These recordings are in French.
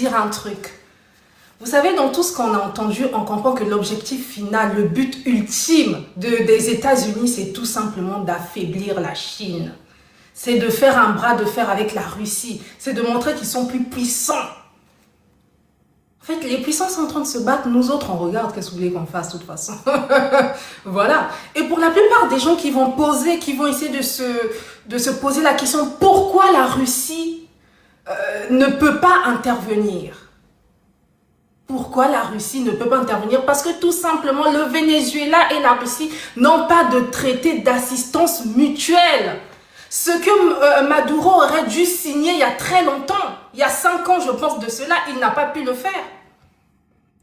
dire un truc. Vous savez, dans tout ce qu'on a entendu, on comprend que l'objectif final, le but ultime des États-Unis, c'est tout simplement d'affaiblir la Chine. C'est de faire un bras de fer avec la Russie. C'est de montrer qu'ils sont plus puissants. En fait, les puissants sont en train de se battre. Nous autres, on regarde. Qu'est-ce que vous voulez qu'on fasse de toute façon? Voilà. Et pour la plupart des gens qui vont essayer de se poser la question pourquoi la Russie ne peut pas intervenir? Pourquoi la Russie ne peut pas intervenir? Parce que tout simplement, le Venezuela et la Russie n'ont pas de traité d'assistance mutuelle. Ce que Maduro aurait dû signer il y a très longtemps, il y a 5 ans je pense de cela, il n'a pas pu le faire.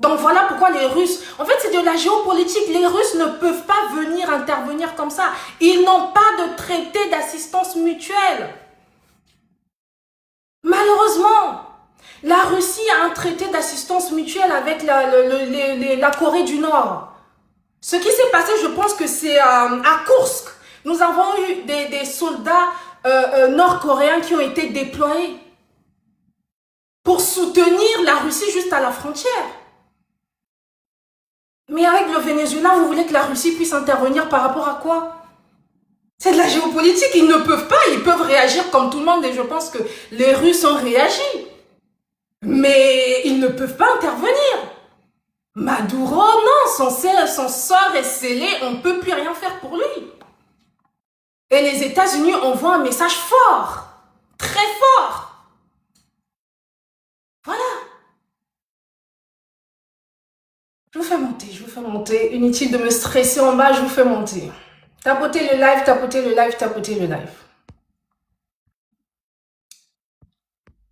Donc voilà pourquoi les Russes, en fait c'est de la géopolitique, les Russes ne peuvent pas venir intervenir comme ça. Ils n'ont pas de traité d'assistance mutuelle. Malheureusement, la Russie a un traité d'assistance mutuelle avec la Corée du Nord. Ce qui s'est passé, je pense que c'est à Kursk. Nous avons eu des soldats nord-coréens qui ont été déployés pour soutenir la Russie juste à la frontière. Mais avec le Venezuela, vous voulez que la Russie puisse intervenir par rapport à quoi? C'est de la géopolitique, ils ne peuvent pas, ils peuvent réagir comme tout le monde et je pense que les Russes ont réagi. Mais ils ne peuvent pas intervenir. Maduro, non, son sort est scellé, on ne peut plus rien faire pour lui. Et les États-Unis envoient un message fort, très fort. Voilà. Je vous fais monter, je vous fais monter. Inutile de me stresser en bas, je vous fais monter. Tapotez le live, tapotez le live, tapotez le live.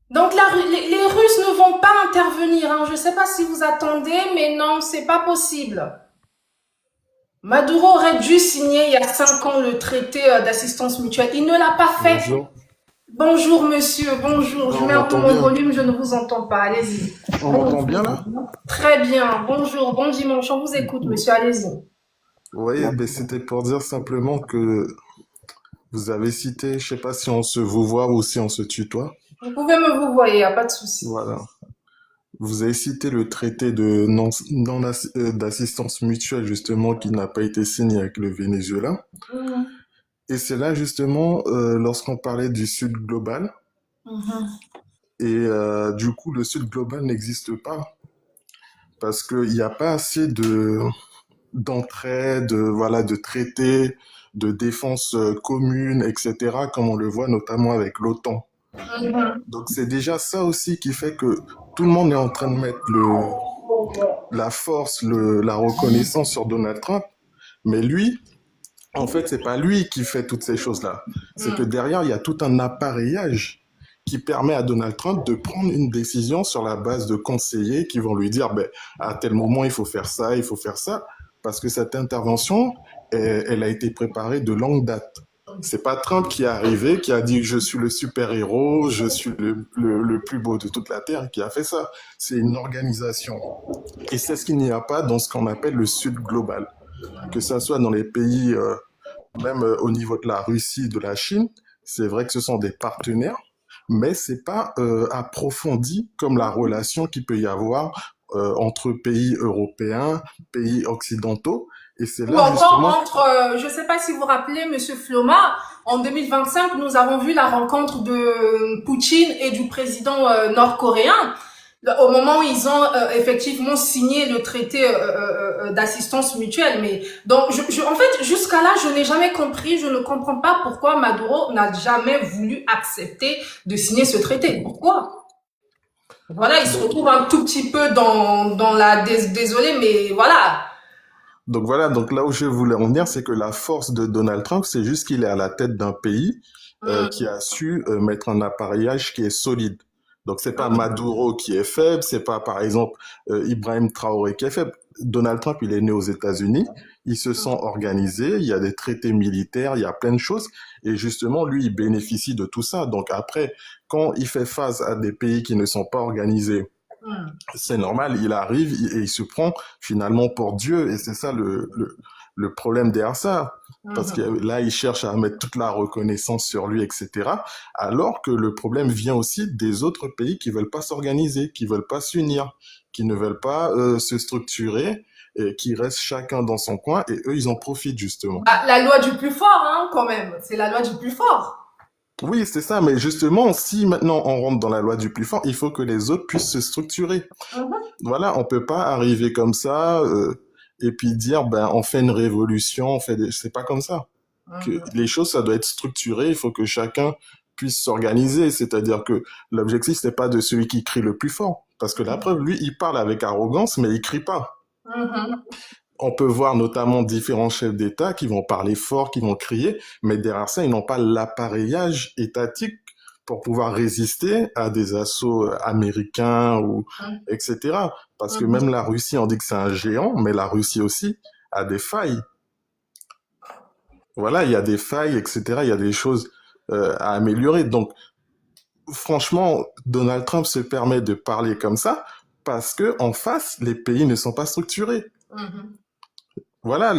Donc les Russes ne vont pas intervenir. Hein. Je ne sais pas si vous attendez, mais non, c'est pas possible. Maduro aurait dû signer il y a 5 ans le traité d'assistance mutuelle. Il ne l'a pas fait. Bonjour. Bonjour monsieur, bonjour. Je mets un peu mon volume, je ne vous entends pas. Allez-y. On m'entend bien là? Très bien. Bonjour, bon dimanche. On vous écoute monsieur, allez-y. Oui, ben, c'était pour dire simplement que vous avez cité, je sais pas si on se vous voit ou si on se tutoie. Vous pouvez me vous voyez, il n'y a pas de souci. Voilà. Vous avez cité le traité d'assistance mutuelle justement qui n'a pas été signé avec le Venezuela. Et c'est là justement lorsqu'on parlait du Sud global. Et du coup, le Sud global n'existe pas parce qu'il n'y a pas assez d'entraide, voilà, de traités, de défense commune, etc., comme on le voit notamment avec l'OTAN. Donc c'est déjà ça aussi qui fait que tout le monde est en train de mettre la force, la reconnaissance sur Donald Trump, mais lui, en fait, c'est pas lui qui fait toutes ces choses-là. C'est que derrière, il y a tout un appareillage qui permet à Donald Trump de prendre une décision sur la base de conseillers qui vont lui dire, ben, à tel moment, il faut faire ça, il faut faire ça, parce que cette intervention, elle a été préparée de longue date. C'est pas Trump qui est arrivé, qui a dit je suis le super-héros, je suis le plus beau de toute la Terre, qui a fait ça. C'est une organisation. Et c'est ce qu'il n'y a pas dans ce qu'on appelle le Sud global. Que ça soit dans les pays, même au niveau de la Russie, de la Chine, c'est vrai que ce sont des partenaires, mais c'est pas approfondi comme la relation qu'il peut y avoir entre pays européens, pays occidentaux. Et c'est là Ou encore justement... entre, je ne sais pas si vous vous rappelez, Monsieur Floma, en 2025, nous avons vu la rencontre de Poutine et du président nord-coréen, au moment où ils ont effectivement signé le traité d'assistance mutuelle. Mais donc, en fait, jusqu'à là, je n'ai jamais compris, je ne comprends pas pourquoi Maduro n'a jamais voulu accepter de signer ce traité. Pourquoi? Voilà, il se retrouve un tout petit peu dans la... Désolé, mais voilà. Donc voilà, donc là où je voulais en venir, c'est que la force de Donald Trump, c'est juste qu'il est à la tête d'un pays qui a su mettre un appareillage qui est solide. Donc c'est pas Maduro qui est faible, c'est pas par exemple Ibrahim Traoré qui est faible. Donald Trump, il est né aux États-Unis, ils se sont organisés, il y a des traités militaires, il y a plein de choses, et justement lui, il bénéficie de tout ça. Donc après, quand il fait face à des pays qui ne sont pas organisés, c'est normal, il arrive et il se prend finalement pour Dieu, et c'est ça le problème derrière ça. Parce que Mhm. là, il cherche à mettre toute la reconnaissance sur lui, etc. Alors que le problème vient aussi des autres pays qui veulent pas s'organiser, qui veulent pas s'unir, qui ne veulent pas se structurer, et qui restent chacun dans son coin, et eux, ils en profitent justement. Bah, la loi du plus fort, hein, quand même. C'est la loi du plus fort. Oui, c'est ça, mais justement, si maintenant on rentre dans la loi du plus fort, il faut que les autres puissent se structurer. Mhm. Voilà, on peut pas arriver comme ça et puis dire ben on fait une révolution, c'est pas comme ça. Que Mhm. les choses ça doit être structuré, il faut que chacun puisse s'organiser, c'est-à-dire que l'objectif c'est pas de celui qui crie le plus fort parce que la preuve lui, il parle avec arrogance mais il crie pas. Mhm. On peut voir notamment différents chefs d'État qui vont parler fort, qui vont crier, mais derrière ça, ils n'ont pas l'appareillage étatique pour pouvoir résister à des assauts américains ou etc. Parce que même Mhm. la Russie, on dit que c'est un géant, mais la Russie aussi a des failles. Voilà, il y a des failles, etc. Il y a des choses à améliorer. Donc, franchement, Donald Trump se permet de parler comme ça parce que en face, les pays ne sont pas structurés. Mhm. Voilà,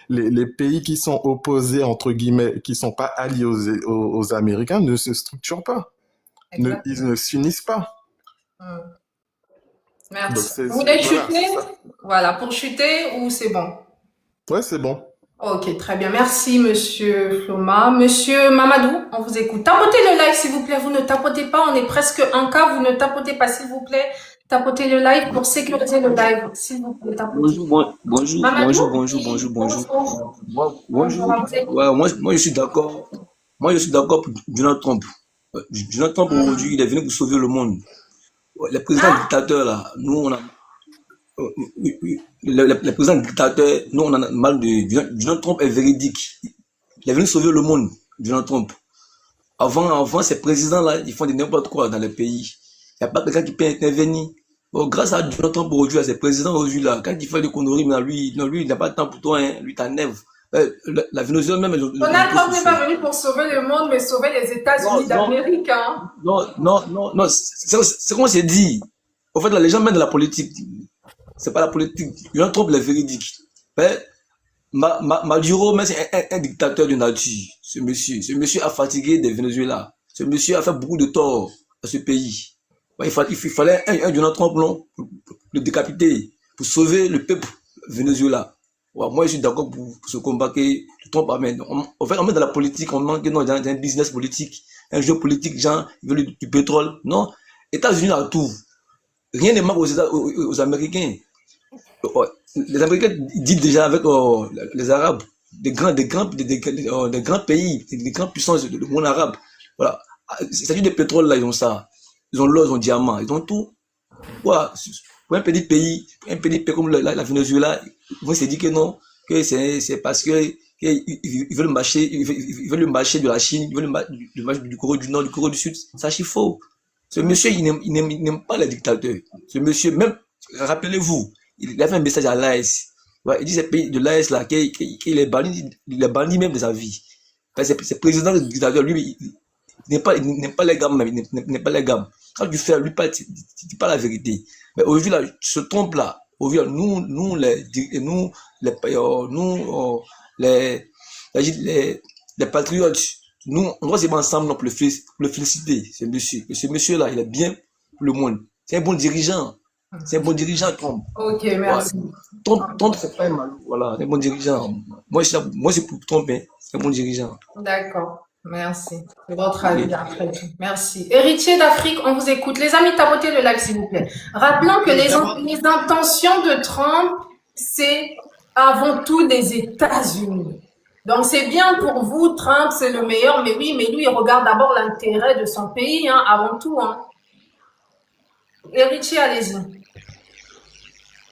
les pays qui sont opposés, entre guillemets, qui sont pas alliés aux Américains ne se structurent pas. Ils Exactement. ne s'unissent pas. Mhm. Donc, Merci. Vous voulez voilà, chuter? c'est ça. Voilà, pour chuter ou c'est bon? Ouais, c'est bon. Ok, très bien. Merci, monsieur Floma. Monsieur Mamadou, on vous écoute. Tapotez le like, s'il vous plaît. Vous ne tapotez pas. On est presque un cas. Vous ne tapotez pas, s'il vous plaît. Tapotez le like pour sécuriser le live. S'il vous plaît, tapotez. Bonjour, bonjour, Mamadou? bonjour, bonjour, bonjour, Oui, bonjour. bonjour. Bonjour, Bonjour. on vous écoute. Ouais, moi, je suis d'accord. Moi, je suis d'accord pour Donald Trump. Donald Trump, aujourd'hui, il est venu pour sauver le monde. Ouais, les présidents Ah, dictateurs, là, nous, on a, oui, oui, les présidents dictateurs, nous, on a mal de. Donald Trump est véridique. Il est venu sauver le monde, Donald Trump. Avant, ces présidents-là, ils font des n'importe quoi dans le pays. Il n'y a pas quelqu'un qui peut intervenir. Bon, grâce à Donald Trump aujourd'hui, à ces présidents aujourd'hui, là, quand il fait des conneries, mais lui, non, lui, il n'a pas de temps pour toi, hein, lui, t'enlève. La Venezuela, même, les Donald réseaux Trump n'est sociaux. pas venu pour sauver le monde, mais sauver les Non, États-Unis non, d'Amérique, hein. non, c'est comme c'est dit. En fait, là, les gens mènent de la politique. C'est pas la politique. Donald Trump, il est véridique. Mais, Maduro, mais c'est un dictateur de nature, ce monsieur. Ce monsieur a fatigué des Venezuela. Ce monsieur a fait beaucoup de tort à ce pays. Ouais, il fallait un Donald Trump, non, pour le décapiter, pour sauver le peuple Venezuela. Ouais, moi, je suis d'accord pour ce combat que Trump amène. En fait, on met dans la politique, on manque dans un business politique, un jeu politique, genre, ils veulent du pétrole. Non, États-Unis a tout. Rien ne manque aux Américains. Ouais, les Américains disent déjà avec les Arabes, des grands pays, des grandes puissances du monde arabe. Voilà. C'est du pétrole là, ils ont ça. Ils ont l'or, ils ont le diamant, ils ont tout. Voilà. Pour un petit pays comme la Venezuela, ils vont se dire que non, que c'est parce que ils veulent marcher, ils veulent le marché de la Chine, ils veulent le marché du Corée du Nord, du Corée du Sud. Ça, c'est faux. Ce monsieur, il n'aime pas les dictateurs. Ce monsieur, même, rappelez-vous, il a fait un message à l'AS. Ouais, il dit ces pays de l'AS là, il est banni même de sa vie. C'est président du dictateur, lui, il n'aime pas les gammes, même, il n'aime pas les gammes. Quand tu fais, lui, dis pas la vérité. Mais aujourd'hui, là, se trompe là. Aujourd'hui, les, les patriotes, nous, on doit se mettre ensemble pour le féliciter, ce monsieur. Ce monsieur-là, il est bien pour le monde. C'est un bon dirigeant. C'est un bon dirigeant, Trump. Ok, Ouais. merci. Trump, c'est pas un mal. Voilà, c'est un bon dirigeant. Moi, c'est pour Trump, hein. C'est un bon dirigeant. D'accord. Merci. C'est votre Ok. avis après tout. Merci. Héritier d'Afrique, on vous écoute. Les amis, tapotez le like, s'il vous plaît. Rappelons que les intentions de Trump, c'est avant tout des États-Unis. Donc, c'est bien pour vous, Trump, c'est le meilleur, mais oui, mais lui, il regarde d'abord l'intérêt de son pays, hein, avant tout, hein. Héritier, allez-y.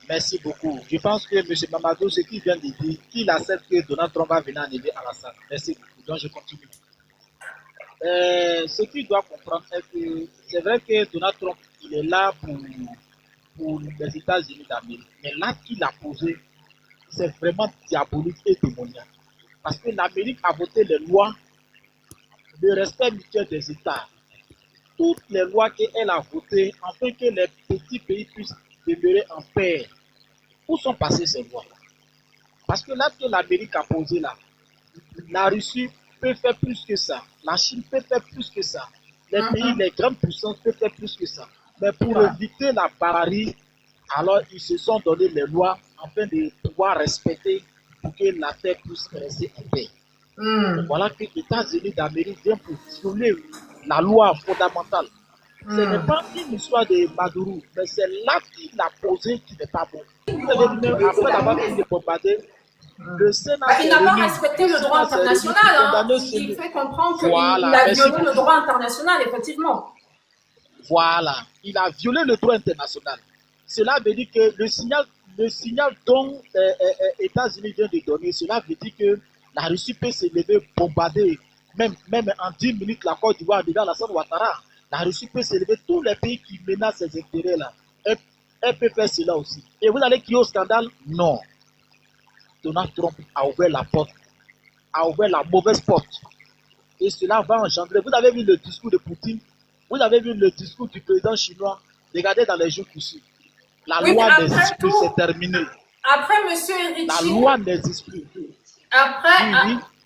Merci beaucoup. Je pense que M. Mamadou, ce qu'il vient de dire, qu'il accepte que Donald Trump va venir enlever Alassane. Merci beaucoup. Donc, je continue. Ce qu'il doit comprendre est que c'est vrai que Donald Trump, il est là pour les États-Unis d'Amérique. Mais l'acte qu'il a posé, c'est vraiment diabolique et démoniaque. Parce que l'Amérique a voté les lois de respect mutuel des États. Toutes les lois qu'elle a votées afin que les petits pays puissent demeurer en paix. Où sont passées ces lois? Parce que là que l'Amérique a posé là, la Russie peut faire plus que ça. La Chine peut faire plus que ça. Les pays, les grandes puissances peuvent faire plus que ça. Mais pour éviter la barbarie, alors ils se sont donné les lois afin de pouvoir respecter pour que la terre puisse rester en paix. Voilà que les États-Unis d'Amérique viennent pour violer la loi fondamentale. Ce n'est pas une histoire de Maduro, mais c'est là qu'il a posé qui n'est pas bon. Après avoir fini de bombarder, le Sénat il n'a pas respecté le droit international. Il fait comprendre qu'il a violé le droit international, effectivement. Voilà, il a violé le droit international. Cela veut dire que le signal dont États-Unis vient de donner, cela veut dire que la Russie peut se lever, bombarder, même en 10 minutes, la Côte d'Ivoire, dans la Alassane Ouattara. La Russie peut se lever, tous les pays qui menacent ses intérêts-là, elle peut faire cela aussi. Et vous allez crier au scandale? Non. Donald Trump a ouvert la porte, a ouvert la mauvaise porte. Et cela va engendrer. Vous avez vu le discours de Poutine, vous avez vu le discours du président chinois. Regardez dans les jours qui suivent. La loi n'existe plus, c'est terminé. Après, monsieur Héritier. La loi n'existe plus.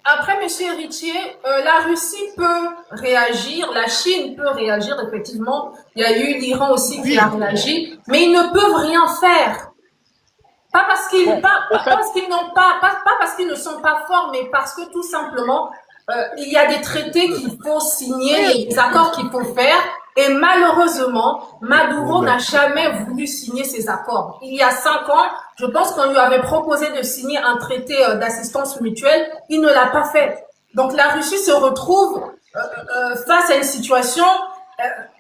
Après, monsieur Héritier, la Russie peut réagir, la Chine peut réagir, effectivement. Il y a eu l'Iran aussi qui a réagi, mais ils ne peuvent rien faire. Pas parce qu'ils n'ont pas parce qu'ils ne sont pas forts, mais parce que tout simplement, il y a des traités qu'il faut signer, des accords qu'il faut faire. Et malheureusement, Maduro n'a jamais voulu signer ces accords. Il y a 5 ans, je pense qu'on lui avait proposé de signer un traité d'assistance mutuelle. Il ne l'a pas fait. Donc la Russie se retrouve face à une situation,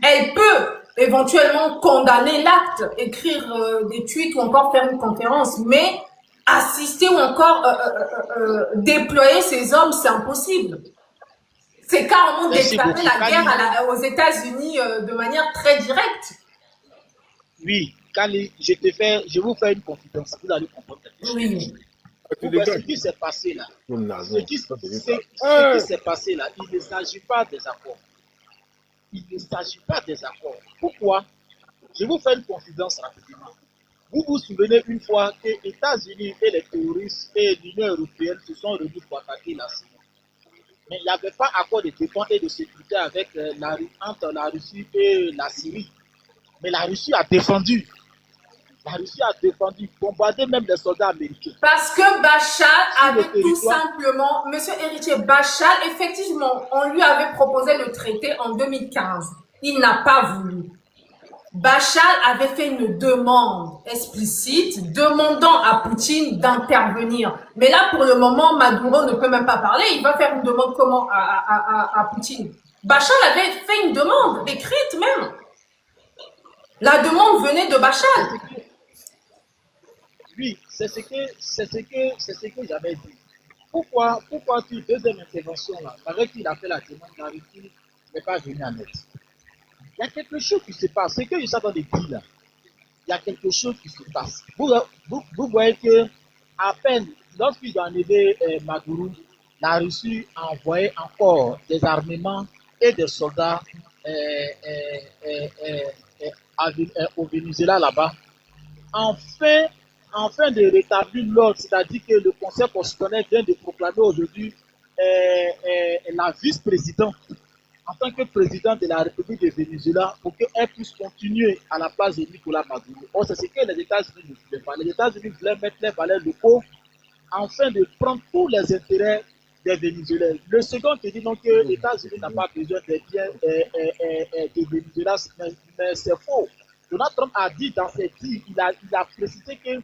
elle peut éventuellement condamner l'acte, écrire des tweets ou encore faire une conférence, mais assister ou encore déployer ces hommes, c'est impossible. C'est carrément déclarer la guerre aux États-Unis de manière très directe. Oui, Kali, je vous fais une confidence. Vous allez comprendre quelque chose. Oui. Ce qui s'est passé là, il ne s'agit pas des accords. Il ne s'agit pas des accords. Pourquoi? Je vous fais une confidence rapidement. Vous vous souvenez une fois que les États-Unis et les terroristes et l'Union européenne se sont réunis pour attaquer la Syrie. Mais il n'y avait pas accord de défense et de sécurité entre la Russie et la Syrie. Mais la Russie a défendu. La Russie a défendu, bombardé même les soldats américains. Parce que Bachar avait tout simplement, monsieur Héritier, Bachar, effectivement, on lui avait proposé le traité en 2015. Il n'a pas voulu. Bachar avait fait une demande explicite demandant à Poutine d'intervenir. Mais là, pour le moment, Maduro ne peut même pas parler. Il va faire une demande comment à Poutine? Bachar avait fait une demande, écrite même. La demande venait de Bachar. Oui, c'est ce que j'avais dit. Pourquoi tu deuxième intervention là, avec qui il a fait la demande, la Russie n'est pas venue en aide? Il y a quelque chose qui se passe. C'est que je suis en train de dire là. Il y a quelque chose qui se passe. Vous voyez que à peine lorsqu'ils ont enlevé Maduro, la Russie a envoyé encore des armements et des soldats au Venezuela là-bas. Enfin de rétablir l'ordre, c'est-à-dire que le Conseil constitutionnel vient de proclamer aujourd'hui la vice-présidente en tant que président de la République du Venezuela pour qu'elle puisse continuer à la place de Nicolas Maduro. Or, c'est ce que les États-Unis ne voulaient pas. Les États-Unis voulaient mettre les valeurs locaux afin de prendre tous les intérêts des Vénézuéliens. Le second te dit donc que les États-Unis n'ont pas besoin des biens du Venezuela, mais c'est faux. Donald Trump a dit dans ses dits, il a précisé que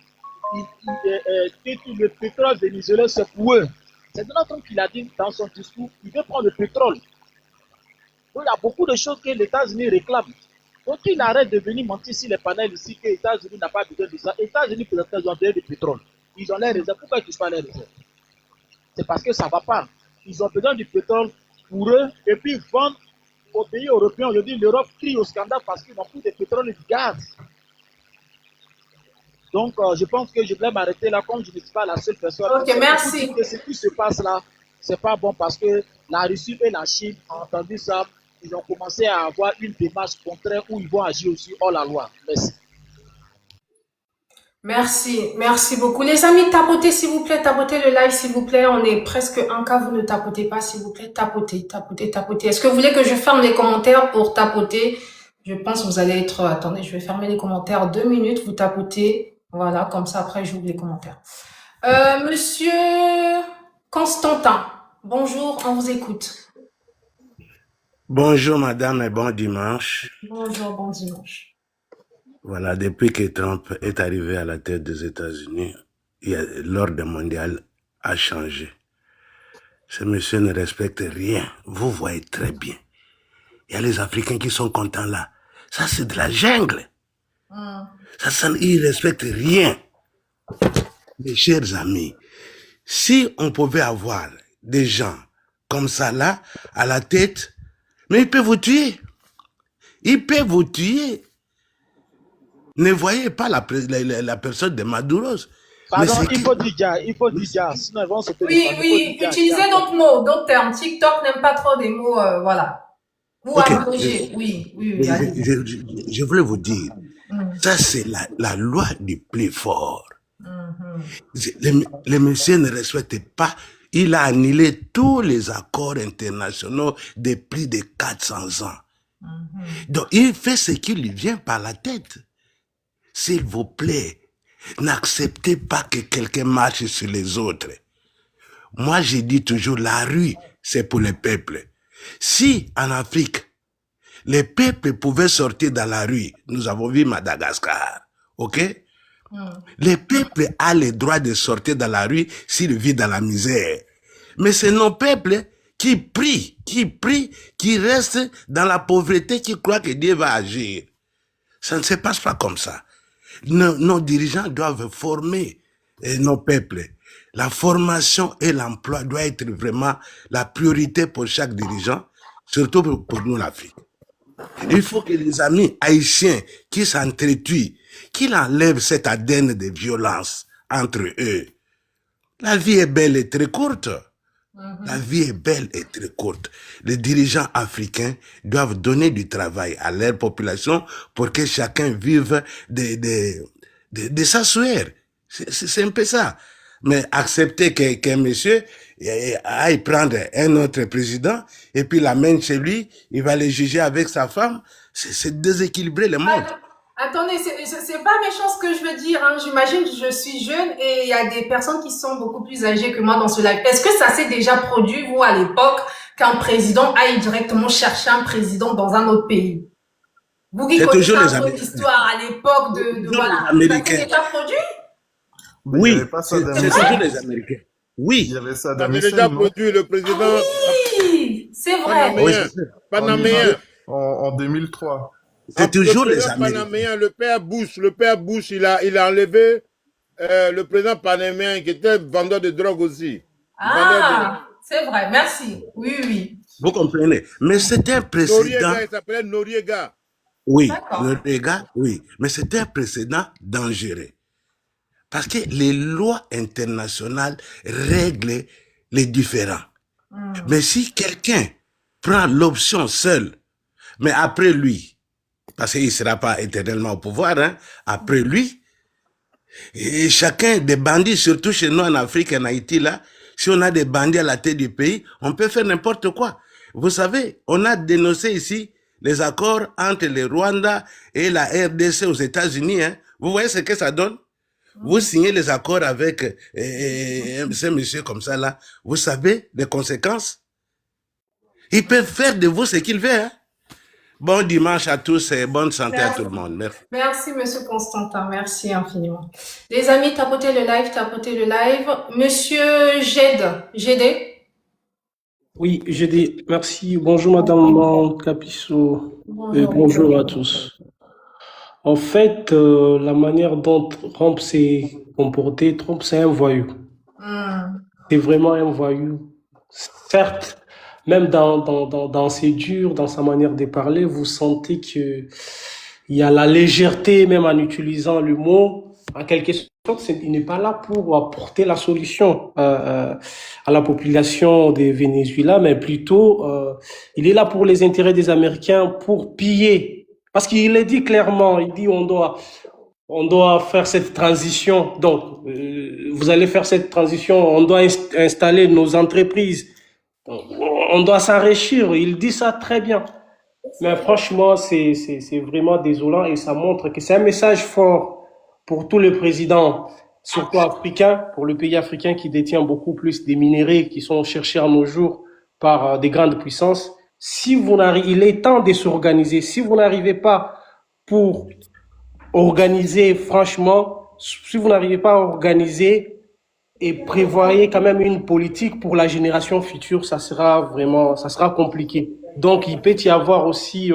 le pétrole vénézuélien c'est pour eux. C'est Donald Trump qui l'a dit dans son discours, il veut prendre le pétrole. Donc il y a beaucoup de choses que les États-Unis réclament. Donc il arrête de venir mentir sur les panels ici que les États-Unis n'ont pas besoin de ça. Les États-Unis présentement ils ont besoin de pétrole. Ils ont les réserves. Pourquoi ils ne touchent pas les réserves? C'est parce que ça ne va pas. Ils ont besoin du pétrole pour eux et puis vendre aux pays européens. Aujourd'hui, l'Europe crie au scandale parce qu'ils n'ont plus de pétrole et de gaz. Donc, je pense que je vais m'arrêter là, comme je ne suis pas la seule personne. Ok, merci. Que ce qui se passe là, c'est pas bon parce que la Russie et la Chine ont entendu ça. Ils ont commencé à avoir une démarche contraire où ils vont agir aussi hors la loi. Merci. Merci beaucoup. Les amis, tapotez s'il vous plaît, tapotez le live s'il vous plaît. On est presque un cas, vous ne tapotez pas s'il vous plaît, tapotez. Est-ce que vous voulez que je ferme les commentaires pour tapoter? Je pense que vous allez être... Attendez, je vais fermer les commentaires 2 minutes, vous tapotez. Voilà, comme ça après j'ouvre les commentaires. Monsieur Constantin, bonjour, on vous écoute. Bonjour madame et bon dimanche. Bonjour, bon dimanche. Voilà, depuis que Trump est arrivé à la tête des États-Unis, l'ordre mondial a changé. Ce monsieur ne respecte rien. Vous voyez très bien. Il y a les Africains qui sont contents là. Ça, c'est de la jungle. Ils ne respectent rien. Mes chers amis, si on pouvait avoir des gens comme ça là, à la tête, mais il peut vous tuer. Il peut vous tuer. Ne voyez pas la personne de Maduros. Pardon, il faut dire, sinon ils vont se Oui, utilisez d'autres mots, d'autres termes. TikTok n'aime pas trop des mots, voilà. Vous abrogez, oui. Je voulais vous dire, ça c'est la loi du plus fort. Le monsieur ne respecte pas, il a annulé tous les accords internationaux de plus de 400 ans. Donc il fait ce qui lui vient par la tête. S'il vous plaît, n'acceptez pas que quelqu'un marche sur les autres. Moi, je dis toujours, la rue, c'est pour le peuple. Si, en Afrique, les peuples pouvaient sortir dans la rue, nous avons vu Madagascar, ok? Les peuples ont le droit de sortir dans la rue s'ils vivent dans la misère. Mais c'est nos peuples qui prient, qui restent dans la pauvreté, qui croient que Dieu va agir. Ça ne se passe pas comme ça. Nos dirigeants doivent former nos peuples. La formation et l'emploi doivent être vraiment la priorité pour chaque dirigeant, surtout pour nous l'Afrique. Il faut que les amis haïtiens qui s'entretuent, qu'ils enlèvent cette ADN de violence entre eux. La vie est belle et très courte. La vie est belle et très courte. Les dirigeants africains doivent donner du travail à leur population pour que chacun vive de sa sueur. C'est un peu ça. Mais accepter qu'un monsieur aille prendre un autre président et puis l'amène chez lui, il va le juger avec sa femme, c'est déséquilibrer le monde. Attendez, c'est pas méchant ce que je veux dire, hein. J'imagine que je suis jeune et il y a des personnes qui sont beaucoup plus âgées que moi dans ce live. Est-ce que ça s'est déjà produit, vous, à l'époque, qu'un président aille directement chercher un président dans un autre pays? Vous qui connaissez un peu l'histoire à l'époque de voilà. Ça s'est déjà produit? Oui, c'est toujours les Américains. Oui. Il y avait ça Ça avait déjà produit le président. Oui, c'est vrai. Panaméen. En 2003. C'est toujours les Américains. Panaméen, le père Bush, il a enlevé le président panaméen qui était vendeur de drogue aussi. Ah, c'est vrai, merci. Oui. Vous comprenez? Mais c'était un précédent. Noriega, il s'appelait Noriega. Oui, Noriega, oui. Mais c'était un précédent dangereux. Parce que les lois internationales règlent les différends. Mais si quelqu'un prend l'option seule, mais après lui, parce qu'il ne sera pas éternellement au pouvoir, hein, après lui, et chacun des bandits, surtout chez nous en Afrique, en Haïti, là, si on a des bandits à la tête du pays, on peut faire n'importe quoi. Vous savez, on a dénoncé ici les accords entre le Rwanda et la RDC aux États-Unis. Hein. Vous voyez ce que ça donne? Vous signez les accords avec ces messieurs comme ça là. Vous savez les conséquences? Ils peuvent faire de vous ce qu'ils veulent. Hein? Bon dimanche à tous et bonne santé à tout le monde. Merci. Merci, monsieur Constantin. Merci infiniment. Les amis, tapotez le live. Monsieur Gédé. Oui, Gédé. Merci. Bonjour, madame Capisso. Bonjour à tous. En fait, la manière dont Trump s'est comporté, Trump c'est un voyou. C'est vraiment un voyou. Certes, même dans ses durs, dans sa manière de parler, vous sentez qu'il y a la légèreté, même en utilisant le mot. En quelque sorte, il n'est pas là pour apporter la solution à la population des Venezuela, mais plutôt, il est là pour les intérêts des Américains, pour piller. Parce qu'il l'a dit clairement, il dit on doit on doit faire cette transition. Donc, vous allez faire cette transition. On doit installer nos entreprises. On doit s'enrichir. Il dit ça très bien. Mais franchement, c'est vraiment désolant et ça montre que c'est un message fort pour tous les présidents, surtout africains, pour le pays africain qui détient beaucoup plus des minéraux qui sont cherchés à nos jours par des grandes puissances. Si vous n'arrivez, il est temps de s'organiser. Si vous n'arrivez pas pour organiser, franchement, si vous n'arrivez pas à organiser et prévoyez quand même une politique pour la génération future, ça sera compliqué. Donc, il peut y avoir aussi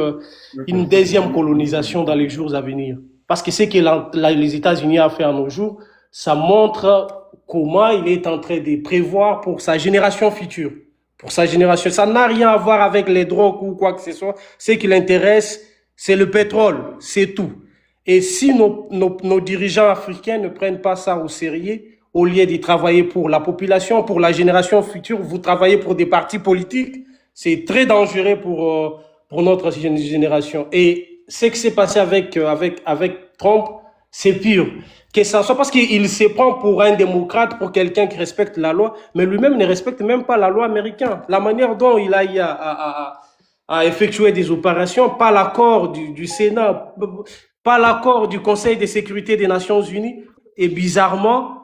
une deuxième colonisation dans les jours à venir. Parce que ce que les États-Unis ont fait à nos jours, ça montre comment il est en train de prévoir pour sa génération future. Pour sa génération. Ça n'a rien à voir avec les drogues ou quoi que ce soit. Ce qui l'intéresse, c'est le pétrole. C'est tout. Et si nos dirigeants africains ne prennent pas ça au sérieux, au lieu de travailler pour la population, pour la génération future, vous travaillez pour des partis politiques, c'est très dangereux pour notre génération. Et ce qui s'est passé avec Trump, c'est pire. Que ça soit parce qu'il se prend pour un démocrate, pour quelqu'un qui respecte la loi, mais lui-même ne respecte même pas la loi américaine. La manière dont il a eu à effectuer des opérations, pas l'accord du Sénat, pas l'accord du Conseil de sécurité des Nations Unies, et bizarrement,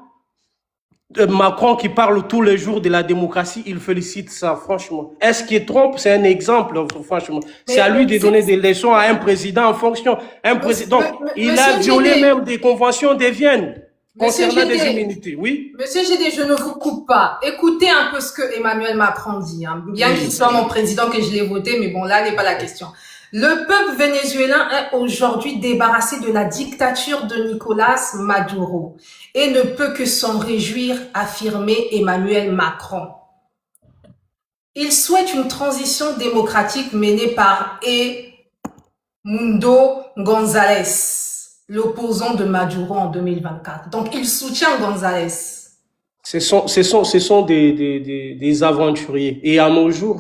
Macron qui parle tous les jours de la démocratie, il félicite ça, franchement. Est-ce que Trump, c'est un exemple, franchement? C'est à lui de donner des leçons à un président en fonction. Un président, il a violé même des conventions de Vienne concernant des immunités, oui? Monsieur Gédé, je ne vous coupe pas. Écoutez un peu ce que Emmanuel Macron dit, hein. Bien qu'il soit mon président, que je l'ai voté, mais bon, là n'est pas la question. Le peuple vénézuélien est aujourd'hui débarrassé de la dictature de Nicolás Maduro et ne peut que s'en réjouir, affirmait Emmanuel Macron. Il souhaite une transition démocratique menée par Edmundo González, l'opposant de Maduro en 2024. Donc, il soutient González. Ce sont des aventuriers. Et à nos jours,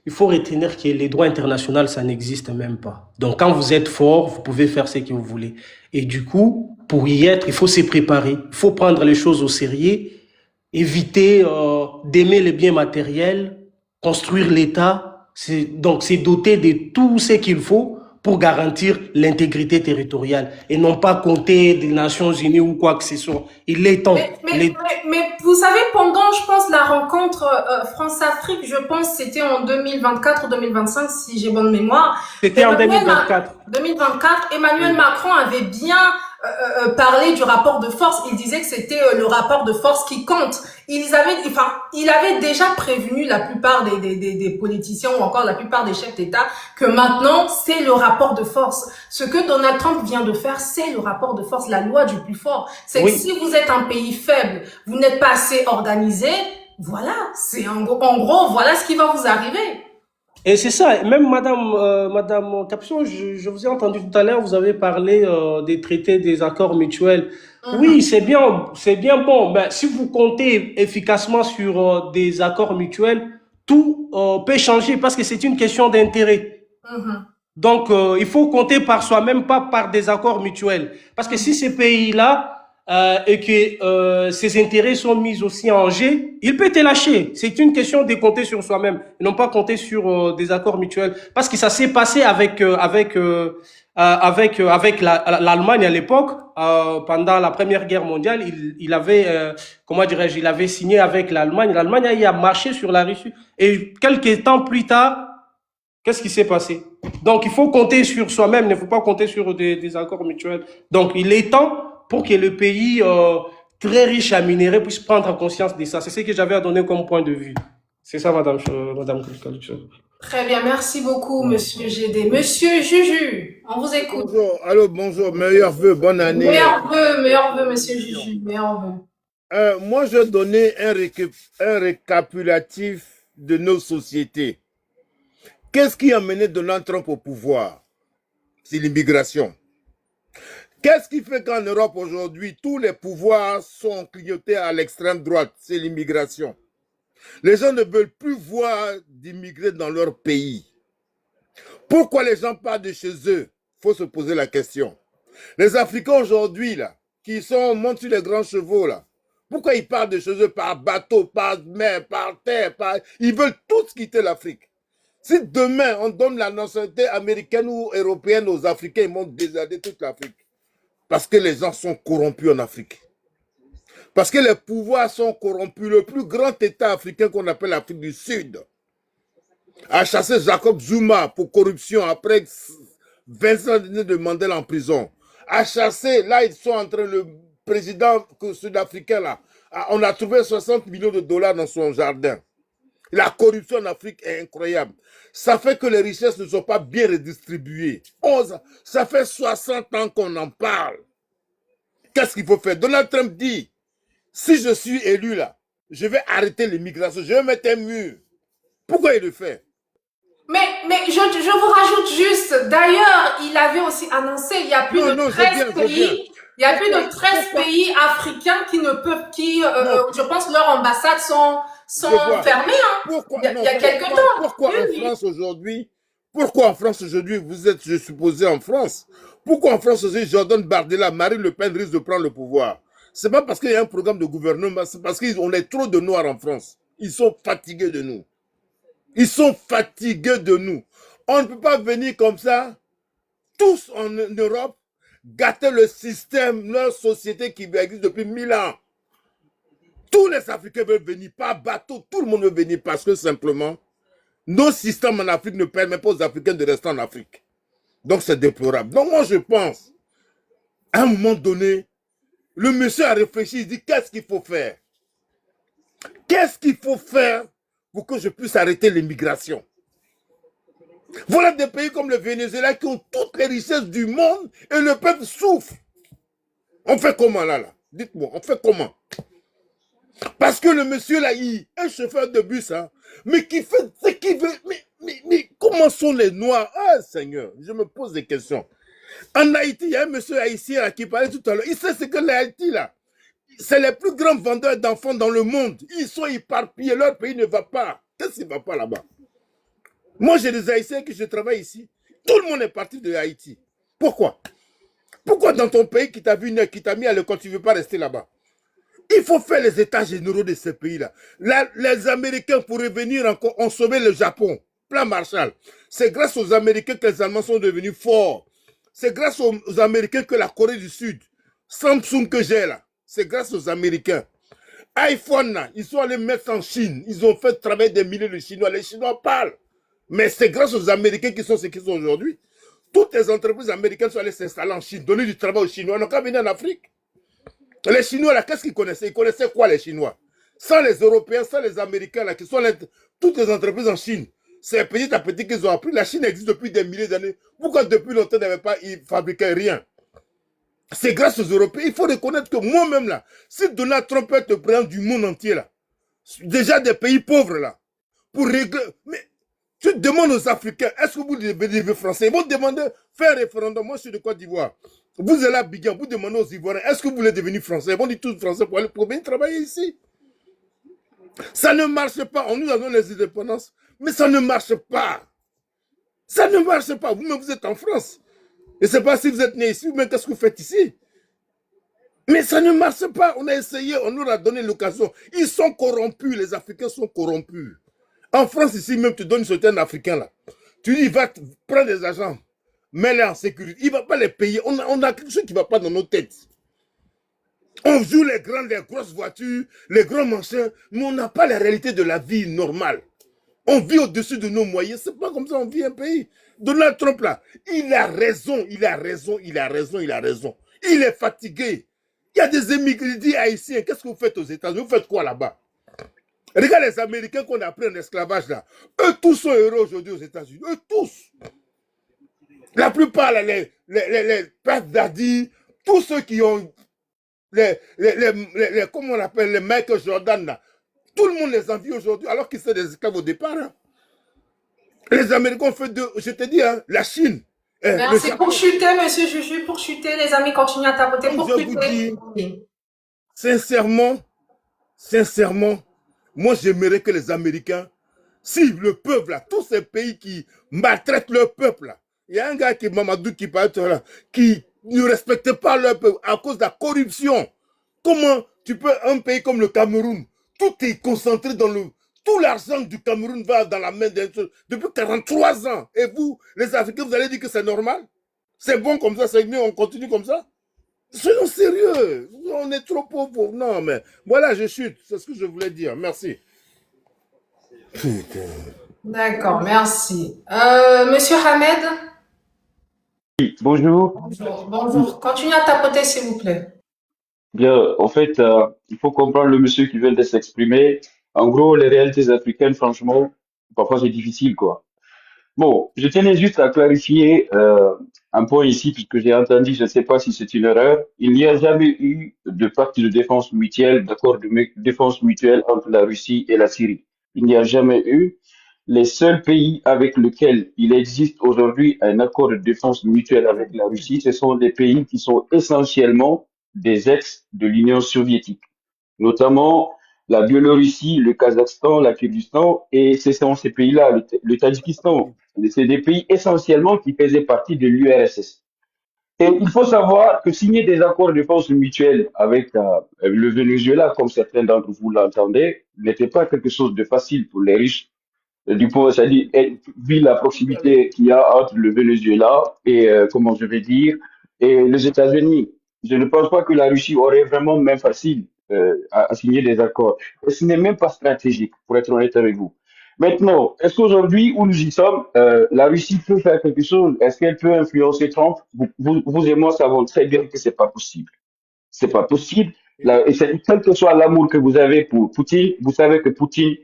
il faut retenir que les droits internationaux, ça n'existe même pas. Donc, quand vous êtes fort, vous pouvez faire ce que vous voulez. Et du coup, pour y être, il faut se préparer. Il faut prendre les choses au sérieux, éviter d'aimer les biens matériels, construire l'État. Donc, c'est doter de tout ce qu'il faut pour garantir l'intégrité territoriale et non pas compter des Nations Unies ou quoi que ce soit. Il est temps. Mais vous savez, pendant, je pense, la rencontre France-Afrique, je pense c'était en 2024 ou 2025, si j'ai bonne mémoire. C'était en 2024. 2024, Emmanuel Macron avait bien parlé du rapport de force. Il disait que c'était le rapport de force qui compte. Il avait déjà prévenu la plupart des politiciens ou encore la plupart des chefs d'État que maintenant, c'est le rapport de force. Ce que Donald Trump vient de faire, c'est le rapport de force, la loi du plus fort. C'est que si vous êtes un pays faible, vous n'êtes pas assez organisé, voilà, c'est en gros, voilà ce qui va vous arriver. Et c'est ça, même Madame Capuçon, je vous ai entendu tout à l'heure, vous avez parlé des traités, des accords mutuels. Oui, c'est bien bon. Mais si vous comptez efficacement sur des accords mutuels, tout peut changer parce que c'est une question d'intérêt. Donc, il faut compter par soi-même, pas par des accords mutuels. Parce que si ces pays-là et que ses intérêts sont mis aussi en jeu, il peut te lâcher. C'est une question de compter sur soi-même et non pas compter sur des accords mutuels. Parce que ça s'est passé avec l'Allemagne à l'époque, pendant la Première Guerre mondiale, il avait il avait signé avec l'Allemagne. L'Allemagne a marché sur la Russie et quelques temps plus tard, qu'est-ce qui s'est passé? Donc, il faut compter sur soi-même, il ne faut pas compter sur des accords mutuels. Donc, il est temps pour que le pays très riche à minerais puisse prendre conscience de ça. C'est ce que j'avais à donner comme point de vue. C'est ça, Madame Kalucha. Très bien, merci beaucoup, Monsieur Gédé. Monsieur Juju, on vous écoute. Bonjour, allô, bonjour, meilleurs vœux, bonne année. Meilleurs vœux, Monsieur Juju, meilleurs vœux. Moi, je donnais un récapitulatif de nos sociétés. Qu'est-ce qui a mené Donald Trump au pouvoir? C'est l'immigration. Qu'est-ce qui fait qu'en Europe aujourd'hui, tous les pouvoirs sont clignotés à l'extrême droite? C'est l'immigration. Les gens ne veulent plus voir d'immigrés dans leur pays. Pourquoi les gens partent de chez eux? Il faut se poser la question. Les Africains aujourd'hui, là, qui montent sur les grands chevaux, là, pourquoi ils partent de chez eux par bateau, par mer, par terre, ils veulent tous quitter l'Afrique. Si demain, on donne la nationalité américaine ou européenne aux Africains, ils vont déserter toute l'Afrique. Parce que les gens sont corrompus en Afrique. Parce que les pouvoirs sont corrompus. Le plus grand État africain qu'on appelle l'Afrique du Sud a chassé Jacob Zuma pour corruption après 20 ans de Mandela en prison. A chassé, là ils sont en train, le président sud-africain là, on a trouvé 60 millions de dollars dans son jardin. La corruption en Afrique est incroyable. Ça fait que les richesses ne sont pas bien redistribuées. Ça fait 60 ans qu'on en parle. Qu'est-ce qu'il faut faire? Donald Trump dit, si je suis élu là, je vais arrêter l'immigration, je vais mettre un mur. Pourquoi il le fait? Mais je vous rajoute juste, d'ailleurs, il avait aussi annoncé, il y a plus de 13 pays, il y a plus de 13 pays africains qui ne peuvent, je pense, leurs ambassades sont fermées, hein. Il y a quelques temps. Pourquoi en France aujourd'hui, vous êtes, je supposais, en France? Pourquoi en France aujourd'hui, Jordan Bardella, Marine Le Pen risque de prendre le pouvoir? C'est pas parce qu'il y a un programme de gouvernement, c'est parce qu'on est trop de Noirs en France. Ils sont fatigués de nous. Ils sont fatigués de nous. On ne peut pas venir comme ça, tous en Europe, gâter le système, leur société qui existe depuis 1000 ans. Tous les Africains veulent venir, pas bateau, tout le monde veut venir parce que simplement, nos systèmes en Afrique ne permettent pas aux Africains de rester en Afrique. Donc c'est déplorable. Donc moi je pense, à un moment donné, le monsieur a réfléchi, il dit qu'est-ce qu'il faut faire? Qu'est-ce qu'il faut faire pour que je puisse arrêter l'immigration? Voilà des pays comme le Venezuela qui ont toutes les richesses du monde et le peuple souffre. On fait comment là? Dites-moi, on fait comment? Parce que le monsieur là, un chauffeur de bus, hein, mais qui fait ce qu'il veut. Mais comment sont les Noirs? Ah Seigneur, je me pose des questions. En Haïti, il y a un monsieur haïtien là, qui parlait tout à l'heure. Il sait ce que l'Haïti là, c'est les plus grands vendeurs d'enfants dans le monde. Ils sont éparpillés, leur pays ne va pas. Qu'est-ce qui ne va pas là-bas? Moi, j'ai des Haïtiens que je travaille ici. Tout le monde est parti de Haïti. Pourquoi? Pourquoi dans ton pays qui t'a vu naître, qui t'a mis à l'école, tu ne veux pas rester là-bas? Il faut faire les états généraux de ces pays-là. Les Américains pourraient venir encore, ont sauvé le Japon. Plan Marshall. C'est grâce aux Américains que les Allemands sont devenus forts. C'est grâce aux Américains que la Corée du Sud, Samsung que j'ai là, c'est grâce aux Américains. iPhone, là, ils sont allés mettre en Chine. Ils ont fait travailler des milliers de Chinois. Les Chinois parlent. Mais c'est grâce aux Américains qui sont ce qu'ils sont aujourd'hui. Toutes les entreprises américaines sont allées s'installer en Chine, donner du travail aux Chinois. Ils n'ont qu'à venir en Afrique. Les Chinois, là, qu'est-ce qu'ils connaissaient? Ils connaissaient quoi, les Chinois? Sans les Européens, sans les Américains, là, qui sont toutes les entreprises en Chine. C'est petit à petit qu'ils ont appris. La Chine existe depuis des milliers d'années. Pourquoi depuis longtemps, ils fabriquaient rien? C'est grâce aux Européens. Il faut reconnaître que moi-même, là, si Donald Trump peut te prendre du monde entier, là, déjà des pays pauvres, là, pour régler... Mais tu demandes aux Africains, est-ce que vous devez français? Ils vont demander, faire un référendum. Moi, je suis de Côte d'Ivoire. Vous êtes là, Bigyan, vous demandez aux Ivoiriens, est-ce que vous voulez devenir français? Ils vont dire tous français pour venir travailler ici. Ça ne marche pas. Nous avons les indépendances, mais ça ne marche pas. Ça ne marche pas. Vous-même, vous êtes en France. Je ne sais pas si vous êtes né ici, mais qu'est-ce que vous faites ici? Mais ça ne marche pas. On a essayé, on nous a donné l'occasion. Ils sont corrompus, les Africains sont corrompus. En France, ici même, tu donnes une certaine Africain là. Tu dis, il va prendre des agents, mets-les en sécurité. Il ne va pas les payer. On a quelque chose qui ne va pas dans nos têtes. On joue les grosses voitures, les grands machins, mais on n'a pas la réalité de la vie normale. On vit au-dessus de nos moyens. C'est pas comme ça on vit un pays. Donald Trump là, il a raison. Il est fatigué. Il y a des émigrés, il dit haïtiens, qu'est-ce que vous faites aux États-Unis? Vous faites quoi là-bas? Regarde les Américains qu'on a pris en esclavage là. Eux tous sont heureux aujourd'hui aux États-Unis. Eux tous. La plupart, là, les Pat Daddy, tous ceux qui ont comment on appelle, les Michael Jordan là. Tout le monde les envie aujourd'hui alors qu'ils sont des esclaves au départ. Hein. Les Américains ont fait je te dis, hein, la Chine. Merci pour chuter, monsieur Juju, pour chuter. Les amis, continuez à tapoter pour chuter. Vous dis, sincèrement, moi j'aimerais que les Américains, si le peuple là, tous ces pays qui maltraitent leur peuple là, il y a un gars qui Mamadou qui parle là, qui ne respectent pas leur peuple à cause de la corruption. Comment tu peux, un pays comme le Cameroun, tout est concentré dans le... Tout l'argent du Cameroun va dans la main d'un seul depuis 43 ans. Et vous, les Africains, vous allez dire que c'est normal? C'est bon comme ça, c'est mieux, on continue comme ça? Soyons sérieux. On est trop pauvres. Non, mais voilà, je chute. C'est ce que je voulais dire. Merci. Putain. D'accord, merci. Monsieur Hamed? Bonjour. Bonjour. Bonjour. Continuez à tapoter, s'il vous plaît. Bien, en fait, il faut comprendre le monsieur qui vient de s'exprimer. En gros, les réalités africaines, franchement, parfois c'est difficile, quoi. Bon, je tenais juste à clarifier un point ici, puisque j'ai entendu, je ne sais pas si c'est une erreur, il n'y a jamais eu de pacte de défense mutuelle, d'accord de défense mutuelle entre la Russie et la Syrie. Il n'y a jamais eu. Les seuls pays avec lesquels il existe aujourd'hui un accord de défense mutuelle avec la Russie, ce sont des pays qui sont essentiellement des ex de l'Union soviétique, notamment la Biélorussie, le Kazakhstan, la Kyrgyzstan, et ce sont ces pays-là, le Tadjikistan. C'est des pays essentiellement qui faisaient partie de l'URSS. Et il faut savoir que signer des accords de défense mutuelle avec le Venezuela, comme certains d'entre vous l'entendaient, n'était pas quelque chose de facile pour les riches du coup, c'est-à-dire, vu la proximité qu'il y a entre le Venezuela et, comment je vais dire, et les États-Unis. Je ne pense pas que la Russie aurait vraiment main facile à signer des accords. Et ce n'est même pas stratégique, pour être honnête avec vous. Maintenant, est-ce qu'aujourd'hui, où nous y sommes, la Russie peut faire quelque chose? Est-ce qu'elle peut influencer Trump? Vous et moi savons très bien que c'est pas possible. C'est pas possible. Et quel que soit l'amour que vous avez pour Poutine, vous savez que Poutine,